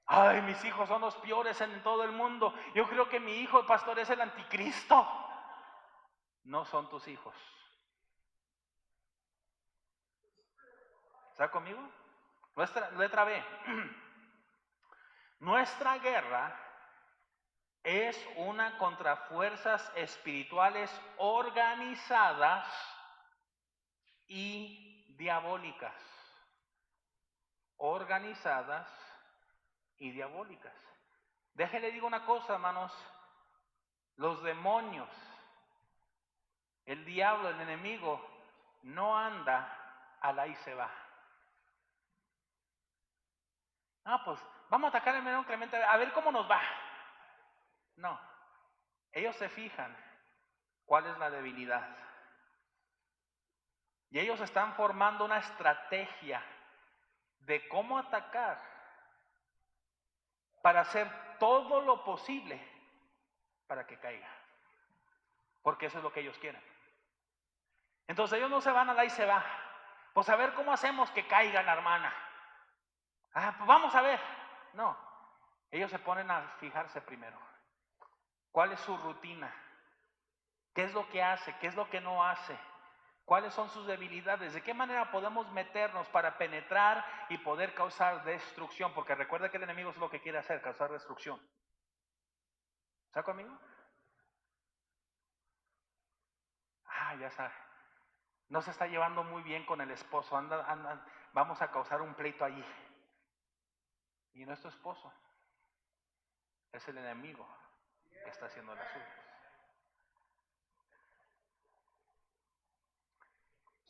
Ay, mis hijos son los peores en todo el mundo, yo creo que mi hijo, pastor, es el anticristo. No son tus hijos. ¿Está conmigo? Letra B. Nuestra guerra es una contra fuerzas espirituales organizadas y diabólicas. Organizadas y diabólicas. Déjenle digo una cosa, hermanos. Los demonios, el diablo, el enemigo, no anda al ahí se va. Pues vamos a atacar al hermano Clemente a ver cómo nos va. No, ellos se fijan cuál es la debilidad. Y ellos están formando una estrategia de cómo atacar para hacer todo lo posible para que caiga. Porque eso es lo que ellos quieren. Entonces ellos no se van a la y se va. Pues a ver cómo hacemos que caiga la hermana. Pues vamos a ver. No, ellos se ponen a fijarse primero. ¿Cuál es su rutina? ¿Qué es lo que hace? ¿Qué es lo que no hace? ¿Cuáles son sus debilidades? ¿De qué manera podemos meternos para penetrar y poder causar destrucción? Porque recuerda que el enemigo es lo que quiere hacer, causar destrucción. ¿Está conmigo? Ya sabe. No se está llevando muy bien con el esposo. Vamos a causar un pleito allí. Y no es tu esposo. Es el enemigo que está haciendo las suyas.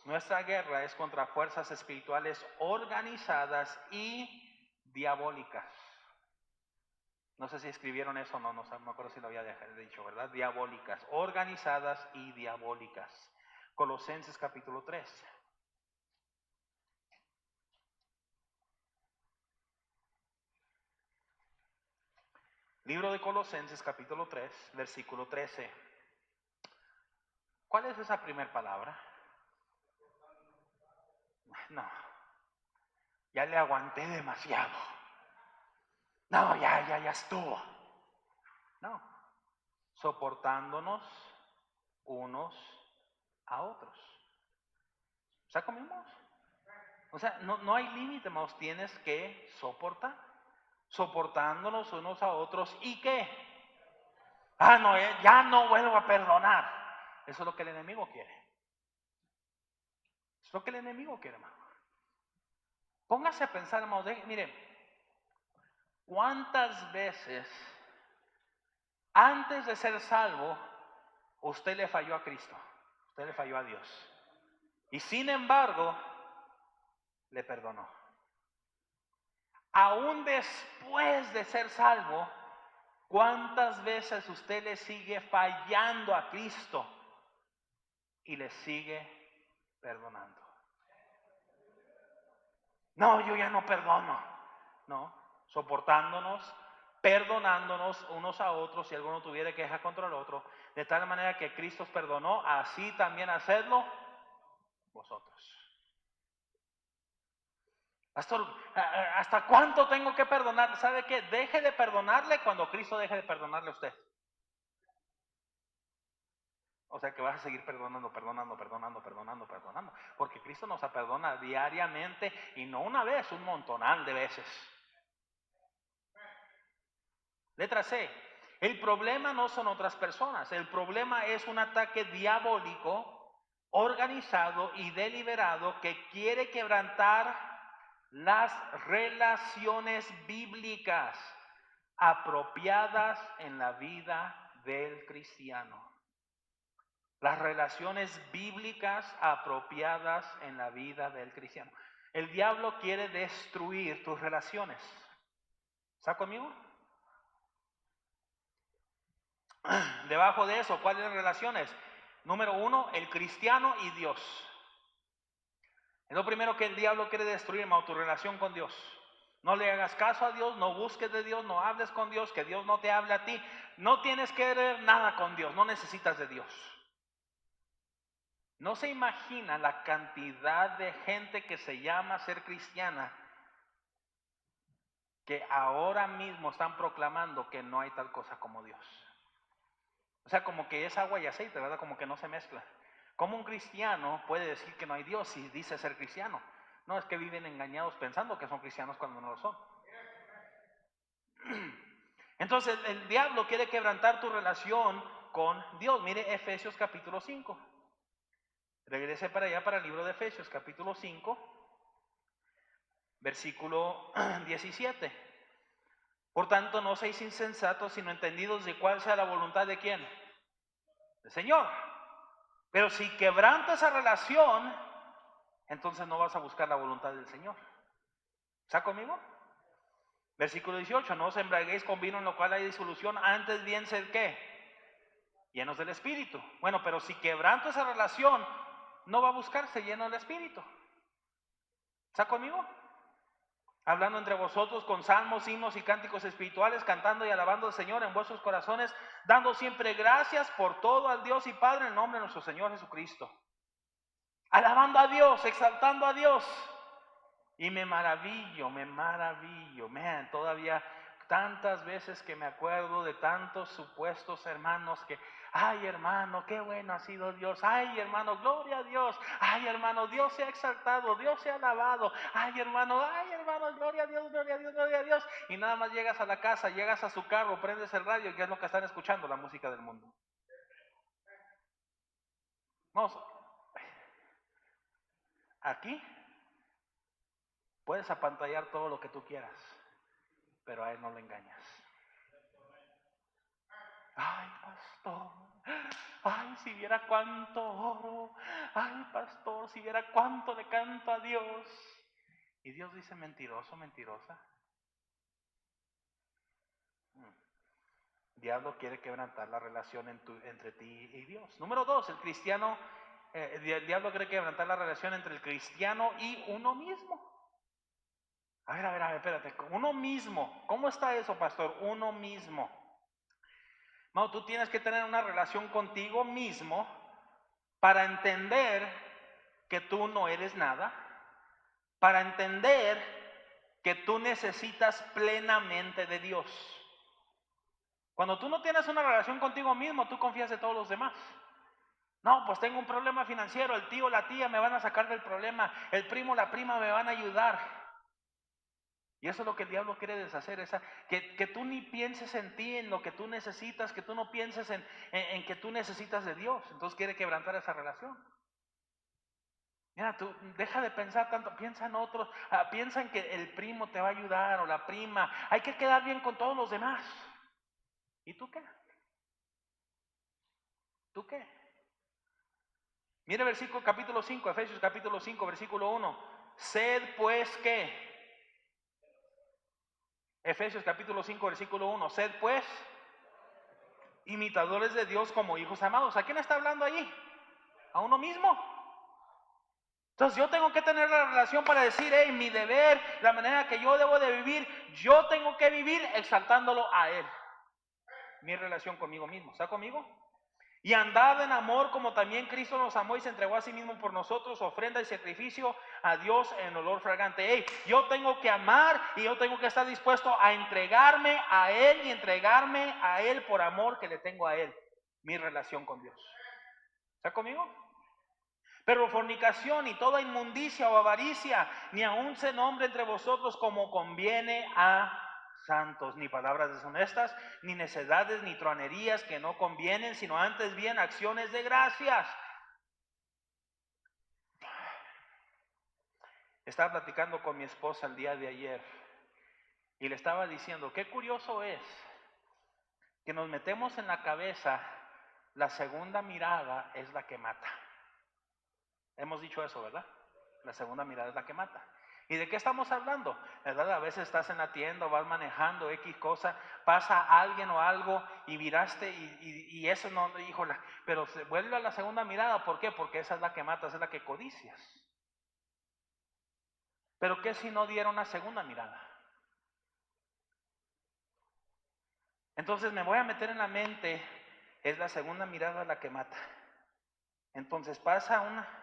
Nuestra guerra es contra fuerzas espirituales organizadas y diabólicas. No sé si escribieron eso o no, no me acuerdo si lo había dicho, ¿verdad? Diabólicas, organizadas y diabólicas. Colosenses capítulo 3. Libro de Colosenses capítulo 3, versículo 13. ¿Cuál es esa primera palabra? No, ya le aguanté demasiado. No, ya estuvo. No, soportándonos unos a otros. ¿Está conmigo? O sea, no hay límite, hermanos, tienes que soportar. Soportándonos unos a otros. ¿Y qué? No, ya no vuelvo a perdonar. Eso es lo que el enemigo quiere. Eso es lo que el enemigo quiere, hermano. Póngase a pensar, hermano, mire, ¿cuántas veces antes de ser salvo usted le falló a Cristo? Usted le falló a Dios. Y sin embargo, le perdonó. Aún después de ser salvo, ¿cuántas veces usted le sigue fallando a Cristo y le sigue perdonando? No, yo ya no perdono. No, soportándonos, perdonándonos unos a otros, si alguno tuviera queja contra el otro, de tal manera que Cristo os perdonó, así también hacedlo vosotros. Pastor, ¿hasta cuánto tengo que perdonar? ¿Sabe qué? Deje de perdonarle cuando Cristo deje de perdonarle a usted. O sea que vas a seguir perdonando, porque Cristo nos perdona diariamente y no una vez, un montonal de veces. Letra C. El problema no son otras personas, el problema es un ataque diabólico, organizado y deliberado que quiere quebrantar las relaciones bíblicas apropiadas en la vida del cristiano. Las relaciones bíblicas apropiadas en la vida del cristiano. El diablo quiere destruir tus relaciones. ¿Está conmigo? Debajo de eso, ¿cuáles relaciones? Número 1, el cristiano y Dios. Es lo primero que el diablo quiere destruir, hermano, tu relación con Dios. No le hagas caso a Dios, no busques de Dios, no hables con Dios, que Dios no te hable a ti. No tienes que ver nada con Dios, no necesitas de Dios. No se imagina la cantidad de gente que se llama ser cristiana que ahora mismo están proclamando que no hay tal cosa como Dios. O sea, como que es agua y aceite, ¿verdad? Como que no se mezcla. ¿Cómo un cristiano puede decir que no hay Dios si dice ser cristiano? No, es que viven engañados pensando que son cristianos cuando no lo son. Entonces el diablo quiere quebrantar tu relación con Dios. Mire Efesios capítulo 5. Regrese para allá, para el libro de Efesios capítulo 5, versículo 17. Por tanto, no seáis insensatos, sino entendidos de cuál sea la voluntad de quién. Del Señor. Pero si quebranta esa relación, entonces no vas a buscar la voluntad del Señor. ¿Está conmigo? Versículo 18, no os embriaguéis con vino en lo cual hay disolución, antes bien sed ¿qué? Llenos del Espíritu. Bueno, pero si quebranto esa relación, no va a buscarse lleno del Espíritu. ¿Está conmigo? Hablando entre vosotros con salmos, himnos y cánticos espirituales, cantando y alabando al Señor en vuestros corazones, dando siempre gracias por todo al Dios y Padre en nombre de nuestro Señor Jesucristo. Alabando a Dios, exaltando a Dios. Y me maravillo, man, todavía tantas veces que me acuerdo de tantos supuestos hermanos que, ay hermano, qué bueno ha sido Dios, ay hermano, gloria a Dios, ay hermano, Dios se ha exaltado, Dios se ha alabado, ay hermano, gloria a Dios, gloria a Dios, gloria a Dios. Y nada más llegas a la casa, llegas a su carro, prendes el radio y ¿qué es lo que están escuchando? La música del mundo. Vamos, aquí puedes apantallar todo lo que tú quieras, pero a él no le engañas. Ay, pastor, Ay, si viera cuánto oro. Ay, pastor, si viera cuánto le canto a Dios. Y Dios dice, mentiroso, mentirosa. Diablo quiere quebrantar la relación entre ti y Dios. Número 2, el diablo quiere quebrantar la relación entre el cristiano y uno mismo. A ver, espérate, uno mismo. ¿Cómo está eso, pastor? Uno mismo. No, tú tienes que tener una relación contigo mismo para entender que tú no eres nada, para entender que tú necesitas plenamente de Dios. Cuando tú no tienes una relación contigo mismo, tú confías en todos los demás. No, pues tengo un problema financiero, el tío, la tía me van a sacar del problema, el primo, la prima me van a ayudar. Y eso es lo que el diablo quiere deshacer, que tú ni pienses en ti, en lo que tú necesitas, que tú no pienses en que tú necesitas de Dios. Entonces quiere quebrantar esa relación. Mira, tú deja de pensar tanto, piensa en otros, piensa en que el primo te va a ayudar o la prima. Hay que quedar bien con todos los demás. ¿Y tú qué? ¿Tú qué? Mire versículo capítulo 5, Efesios capítulo 5, versículo 1. Sed pues ¿qué? Efesios capítulo 5, versículo 1. Sed pues imitadores de Dios como hijos amados. ¿A quién está hablando allí? A uno mismo. Entonces yo tengo que tener la relación para decir, hey, mi deber, la manera que yo debo de vivir, yo tengo que vivir exaltándolo a Él. Mi relación conmigo mismo. ¿Está conmigo? Y andad en amor como también Cristo nos amó y se entregó a sí mismo por nosotros, ofrenda y sacrificio a Dios en olor fragante. Hey, yo tengo que amar y yo tengo que estar dispuesto a entregarme a Él y entregarme a Él por amor que le tengo a Él. Mi relación con Dios. ¿Está conmigo? Pero fornicación y toda inmundicia o avaricia, ni aun se nombre entre vosotros como conviene a santos, ni palabras deshonestas, ni necedades, ni truanerías que no convienen, sino antes bien acciones de gracias. Estaba platicando con mi esposa el día de ayer y le estaba diciendo, qué curioso es que nos metemos en la cabeza, la segunda mirada es la que mata. Hemos dicho eso, ¿verdad? La segunda mirada es la que mata. ¿Y de qué estamos hablando? ¿Verdad? A veces estás en la tienda o vas manejando X cosa, pasa alguien o algo y miraste y eso no, híjola, pero se vuelve a la segunda mirada. ¿Por qué? Porque esa es la que mata, esa es la que codicias. Pero ¿qué si no diera una segunda mirada? Entonces me voy a meter en la mente, es la segunda mirada la que mata. Entonces pasa una...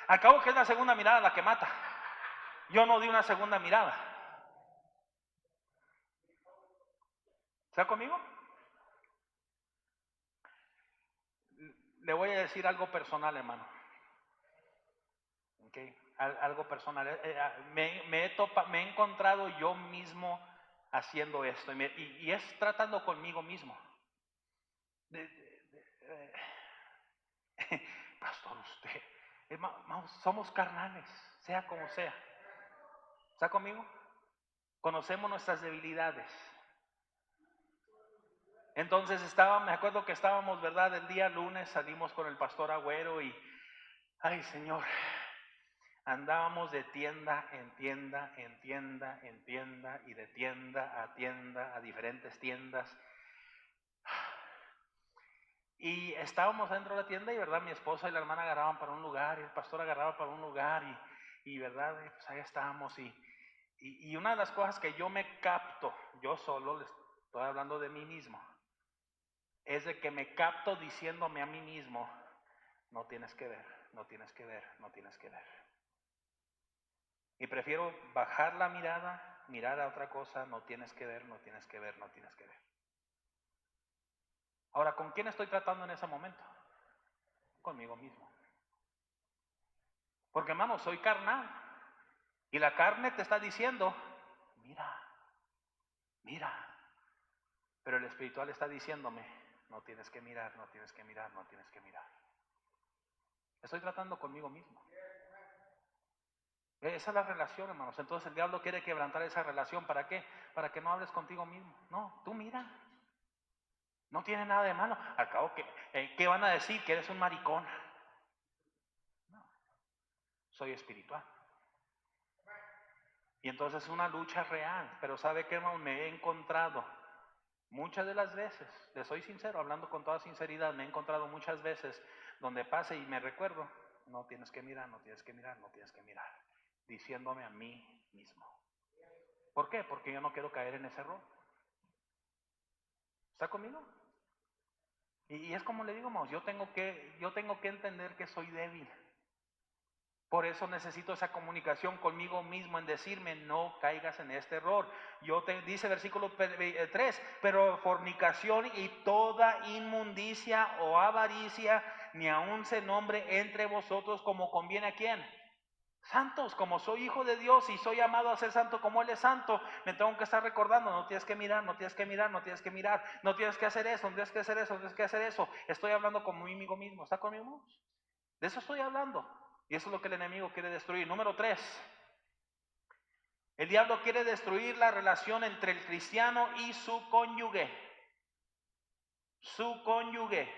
Acabo que es la segunda mirada la que mata. Yo no di una segunda mirada. ¿Está conmigo? Le voy a decir algo personal, hermano. ¿Okay? Algo personal. Me he encontrado yo mismo haciendo esto. Y es tratando conmigo mismo. Pastor, usted, somos carnales, sea como sea. ¿Está conmigo? Conocemos nuestras debilidades. Entonces me acuerdo que estábamos, ¿verdad? El día lunes salimos con el pastor Agüero y, ay Señor, andábamos de tienda en tienda, en tienda, en tienda y de tienda, a diferentes tiendas. Y estábamos dentro de la tienda y, ¿verdad? Mi esposa y la hermana agarraban para un lugar y el pastor agarraba para un lugar y ¿verdad? Pues ahí estábamos y una de las cosas que yo me capto, yo solo les estoy hablando de mí mismo, es de que me capto diciéndome a mí mismo, no tienes que ver, no tienes que ver, no tienes que ver. Y prefiero bajar la mirada, mirar a otra cosa, no tienes que ver, no tienes que ver, no tienes que ver. Ahora, ¿con quién estoy tratando en ese momento? Conmigo mismo. Porque, hermano, soy carnal. Y la carne te está diciendo, mira, mira. Pero el espiritual está diciéndome, no tienes que mirar, no tienes que mirar, no tienes que mirar. Estoy tratando conmigo mismo. Esa es la relación, hermanos. Entonces el diablo quiere quebrantar esa relación. ¿Para qué? Para que no hables contigo mismo. No, tú mira. No tiene nada de malo. Al cabo, ¿qué van a decir? Que eres un maricón. No, soy espiritual. Y entonces es una lucha real. Pero ¿sabe qué, hermano? Me he encontrado muchas de las veces, le soy sincero, hablando con toda sinceridad, me he encontrado muchas veces donde pase y me recuerdo, no tienes que mirar, no tienes que mirar, no tienes que mirar, diciéndome a mí mismo. ¿Por qué? Porque yo no quiero caer en ese error. ¿Está conmigo? Y es como le digo, hermanos, yo tengo que entender que soy débil. Por eso necesito esa comunicación conmigo mismo en decirme, no caigas en este error. Dice versículo 3, pero fornicación y toda inmundicia o avaricia, ni aun se nombre entre vosotros como conviene a quién. Santos, como soy hijo de Dios y soy amado a ser santo como Él es santo, me tengo que estar recordando, no tienes que mirar, no tienes que mirar, no tienes que mirar, no tienes que hacer eso, no tienes que hacer eso, no tienes que hacer eso. Estoy hablando conmigo mismo, ¿está conmigo? De eso estoy hablando. Y eso es lo que el enemigo quiere destruir. Número 3. El diablo quiere destruir la relación entre el cristiano y su cónyuge. Su cónyuge.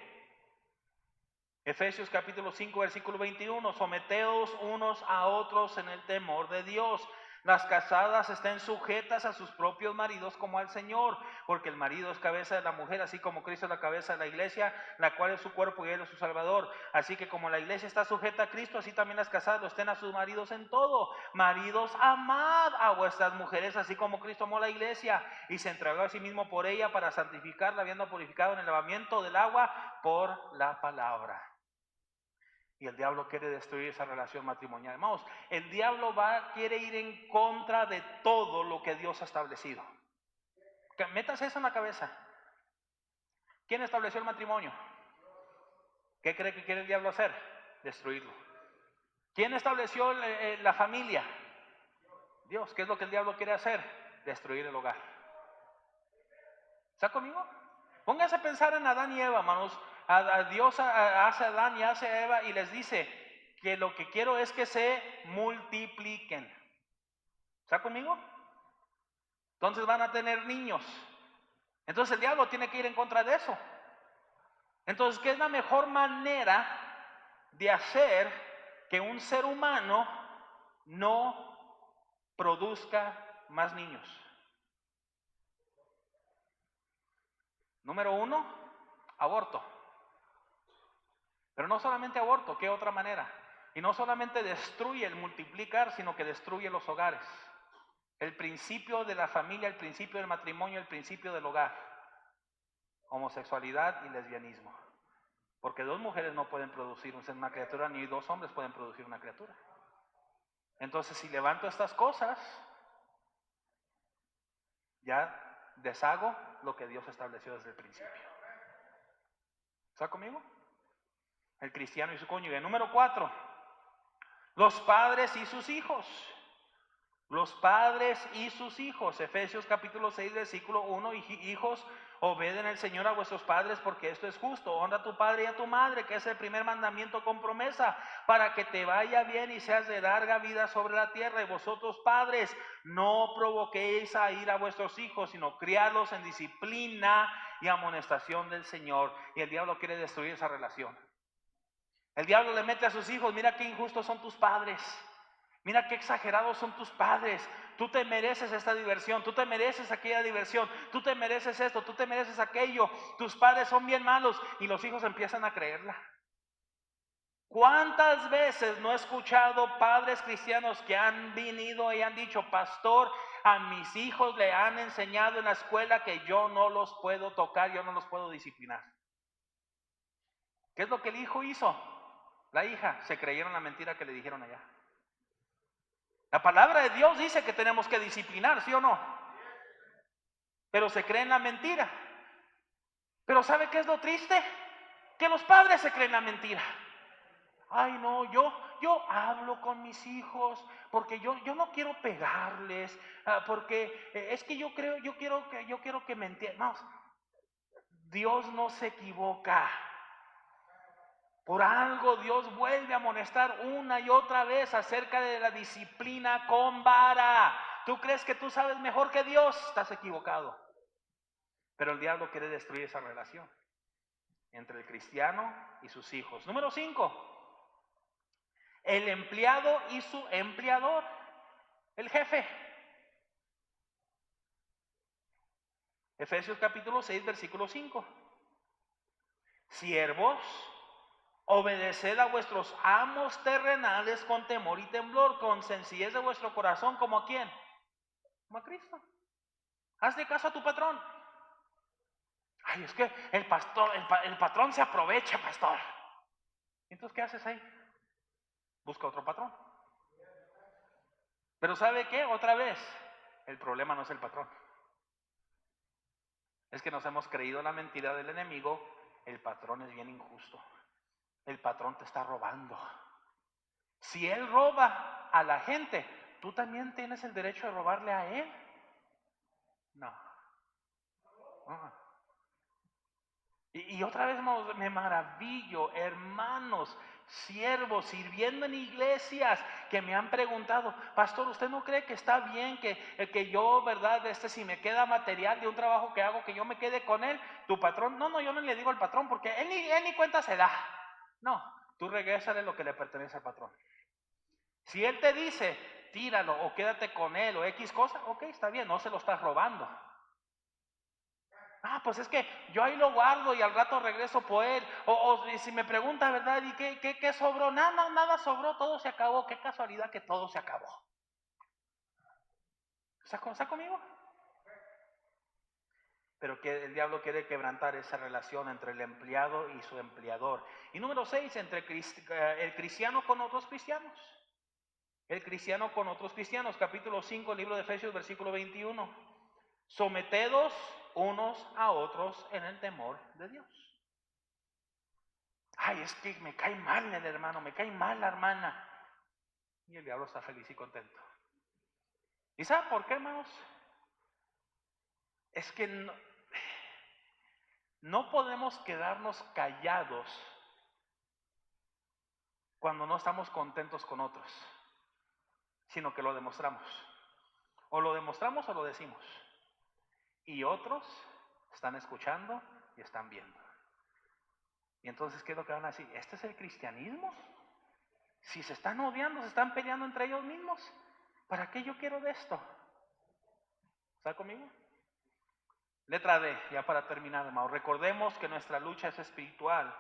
Efesios capítulo 5, versículo 21. Someteos unos a otros en el temor de Dios. Las casadas estén sujetas a sus propios maridos como al Señor, porque el marido es cabeza de la mujer, así como Cristo es la cabeza de la iglesia, la cual es su cuerpo y Él es su Salvador. Así que como la iglesia está sujeta a Cristo, así también las casadas lo estén a sus maridos en todo. Maridos, amad a vuestras mujeres, así como Cristo amó a la iglesia y se entregó a sí mismo por ella para santificarla, habiendo purificado en el lavamiento del agua por la palabra. Y el diablo quiere destruir esa relación matrimonial. Hermanos, el diablo quiere ir en contra de todo lo que Dios ha establecido. Métase eso en la cabeza. ¿Quién estableció el matrimonio? ¿Qué cree que quiere el diablo hacer? Destruirlo. ¿Quién estableció la familia? Dios. ¿Qué es lo que el diablo quiere hacer? Destruir el hogar. ¿Está conmigo? Póngase a pensar en Adán y Eva, hermanos. Dios hace a Adán y hace a Eva y les dice que lo que quiero es que se multipliquen. ¿Está conmigo? Entonces van a tener niños. Entonces el diablo tiene que ir en contra de eso. Entonces, ¿qué es la mejor manera de hacer que un ser humano no produzca más niños? Número 1, aborto. Pero no solamente aborto, ¿qué otra manera? Y no solamente destruye el multiplicar, sino que destruye los hogares. El principio de la familia, el principio del matrimonio, el principio del hogar. Homosexualidad y lesbianismo. Porque 2 mujeres no pueden producir una criatura, ni 2 hombres pueden producir una criatura. Entonces, si levanto estas cosas, ya deshago lo que Dios estableció desde el principio. ¿Está conmigo? El cristiano y su cónyuge. Número 4, los padres y sus hijos. Los padres y sus hijos. Efesios capítulo 6, versículo 1. Hijos, obeden al Señor a vuestros padres, porque esto es justo. Honra a tu padre y a tu madre, que es el primer mandamiento con promesa, para que te vaya bien y seas de larga vida sobre la tierra. Y vosotros, padres, no provoquéis a ira a vuestros hijos, sino criadlos en disciplina y amonestación del Señor. Y el diablo quiere destruir esa relación. El diablo le mete a sus hijos: mira qué injustos son tus padres. Mira qué exagerados son tus padres. Tú te mereces esta diversión, tú te mereces aquella diversión, tú te mereces esto, tú te mereces aquello. Tus padres son bien malos, y los hijos empiezan a creerla. ¿Cuántas veces no he escuchado padres cristianos que han venido y han dicho: pastor, a mis hijos le han enseñado en la escuela que yo no los puedo tocar, yo no los puedo disciplinar? ¿Qué es lo que el hijo hizo? La hija, se creyeron la mentira que le dijeron allá. La palabra de Dios dice que tenemos que disciplinar, ¿sí o no? Pero se creen la mentira. Pero ¿sabe qué es lo triste? Que los padres se creen la mentira. Ay, no, yo hablo con mis hijos porque yo no quiero pegarles, porque es que yo quiero que me entiendan. No, Dios no se equivoca. Por algo Dios vuelve a amonestar una y otra vez acerca de la disciplina con vara. ¿Tú crees que tú sabes mejor que Dios? Estás equivocado. Pero el diablo quiere destruir esa relación entre el cristiano y sus hijos. Número 5, el empleado y su empleador, el jefe. Efesios capítulo 6, versículo 5. Siervos, obedeced a vuestros amos terrenales con temor y temblor, con sencillez de vuestro corazón, ¿como a quién? Como a Cristo. Hazle caso a tu patrón. Ay, es que el pastor, el patrón se aprovecha, pastor. Entonces, ¿qué haces ahí? Busca otro patrón. Pero ¿sabe qué? Otra vez, el problema no es el patrón. Es que nos hemos creído la mentira del enemigo. El patrón es bien injusto. El patrón te está robando. Si él roba a la gente, ¿tú también tienes el derecho de robarle a él? No. Y otra vez me maravillo, hermanos, siervos, sirviendo en iglesias, que me han preguntado, pastor, ¿usted no cree que está bien que yo, verdad, si me queda material de un trabajo que hago, que yo me quede con él? Tu patrón, no, yo no le digo al patrón, porque él ni cuenta se da. No, tú regrésale lo que le pertenece al patrón. Si él te dice, tíralo o quédate con él o X cosa, ok, está bien, no se lo estás robando. Ah, pues es que yo ahí lo guardo y al rato regreso por él. O si me pregunta, ¿verdad? ¿Y qué sobró? Nada sobró, todo se acabó. Qué casualidad que todo se acabó. ¿Está conmigo? Pero que el diablo quiere quebrantar esa relación entre el empleado y su empleador. Y número 6, entre el cristiano con otros cristianos. El cristiano con otros cristianos. Capítulo 5, libro de Efesios, versículo 21. Sometedos unos a otros en el temor de Dios. Ay, es que me cae mal el hermano, me cae mal la hermana. Y el diablo está feliz y contento. ¿Y sabe por qué, hermanos? Es que no podemos quedarnos callados cuando no estamos contentos con otros, sino que lo demostramos. O lo demostramos o lo decimos. Y otros están escuchando y están viendo. Y entonces, ¿qué es lo que van a decir? ¿Este es el cristianismo? Si se están odiando, se están peleando entre ellos mismos, ¿para qué yo quiero de esto? ¿Está conmigo? Letra D, ya para terminar, hermano. Recordemos que nuestra lucha es espiritual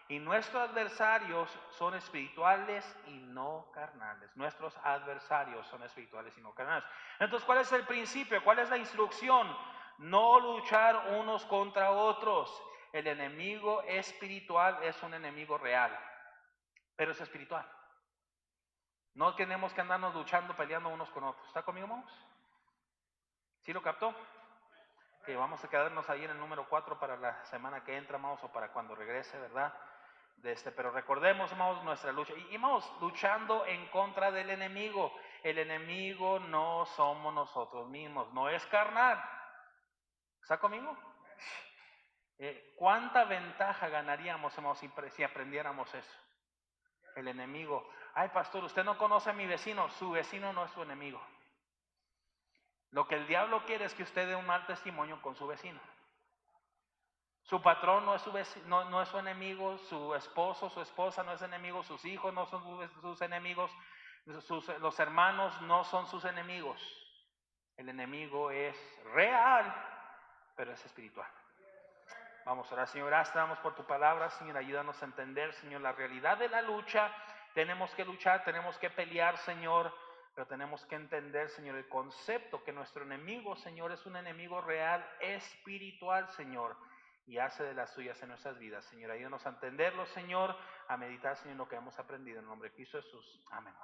y nuestros adversarios son espirituales y no carnales. Nuestros adversarios son espirituales y no carnales. Entonces, ¿cuál es el principio? ¿Cuál es la instrucción? No luchar unos contra otros. El enemigo espiritual es un enemigo real, pero es espiritual. No tenemos que andarnos luchando, peleando unos con otros. ¿Está conmigo, hermanos? ¿Sí lo captó? Que vamos a quedarnos ahí en el número 4 para la semana que entra, hermanos, o para cuando regrese, ¿verdad? Pero recordemos, hermanos, nuestra lucha. Y vamos luchando en contra del enemigo. El enemigo no somos nosotros mismos, no es carnal. ¿Está conmigo? ¿Cuánta ventaja ganaríamos, hermanos, si aprendiéramos eso? El enemigo. Ay, pastor, usted no conoce a mi vecino. Su vecino no es su enemigo. Lo que el diablo quiere es que usted dé un mal testimonio con su vecino. Su patrón no es su vecino, no es su enemigo, su esposo, su esposa no es enemigo, sus hijos no son sus enemigos, los hermanos no son sus enemigos. El enemigo es real, pero es espiritual. Vamos a orar, Señor, gracias por tu palabra, Señor, ayúdanos a entender, Señor, la realidad de la lucha. Tenemos que luchar, tenemos que pelear, Señor, pero tenemos que entender, Señor, el concepto que nuestro enemigo, Señor, es un enemigo real, espiritual, Señor, y hace de las suyas en nuestras vidas. Señor, ayúdanos a entenderlo, Señor, a meditar, Señor, lo que hemos aprendido. En el nombre de Cristo Jesús. Amén.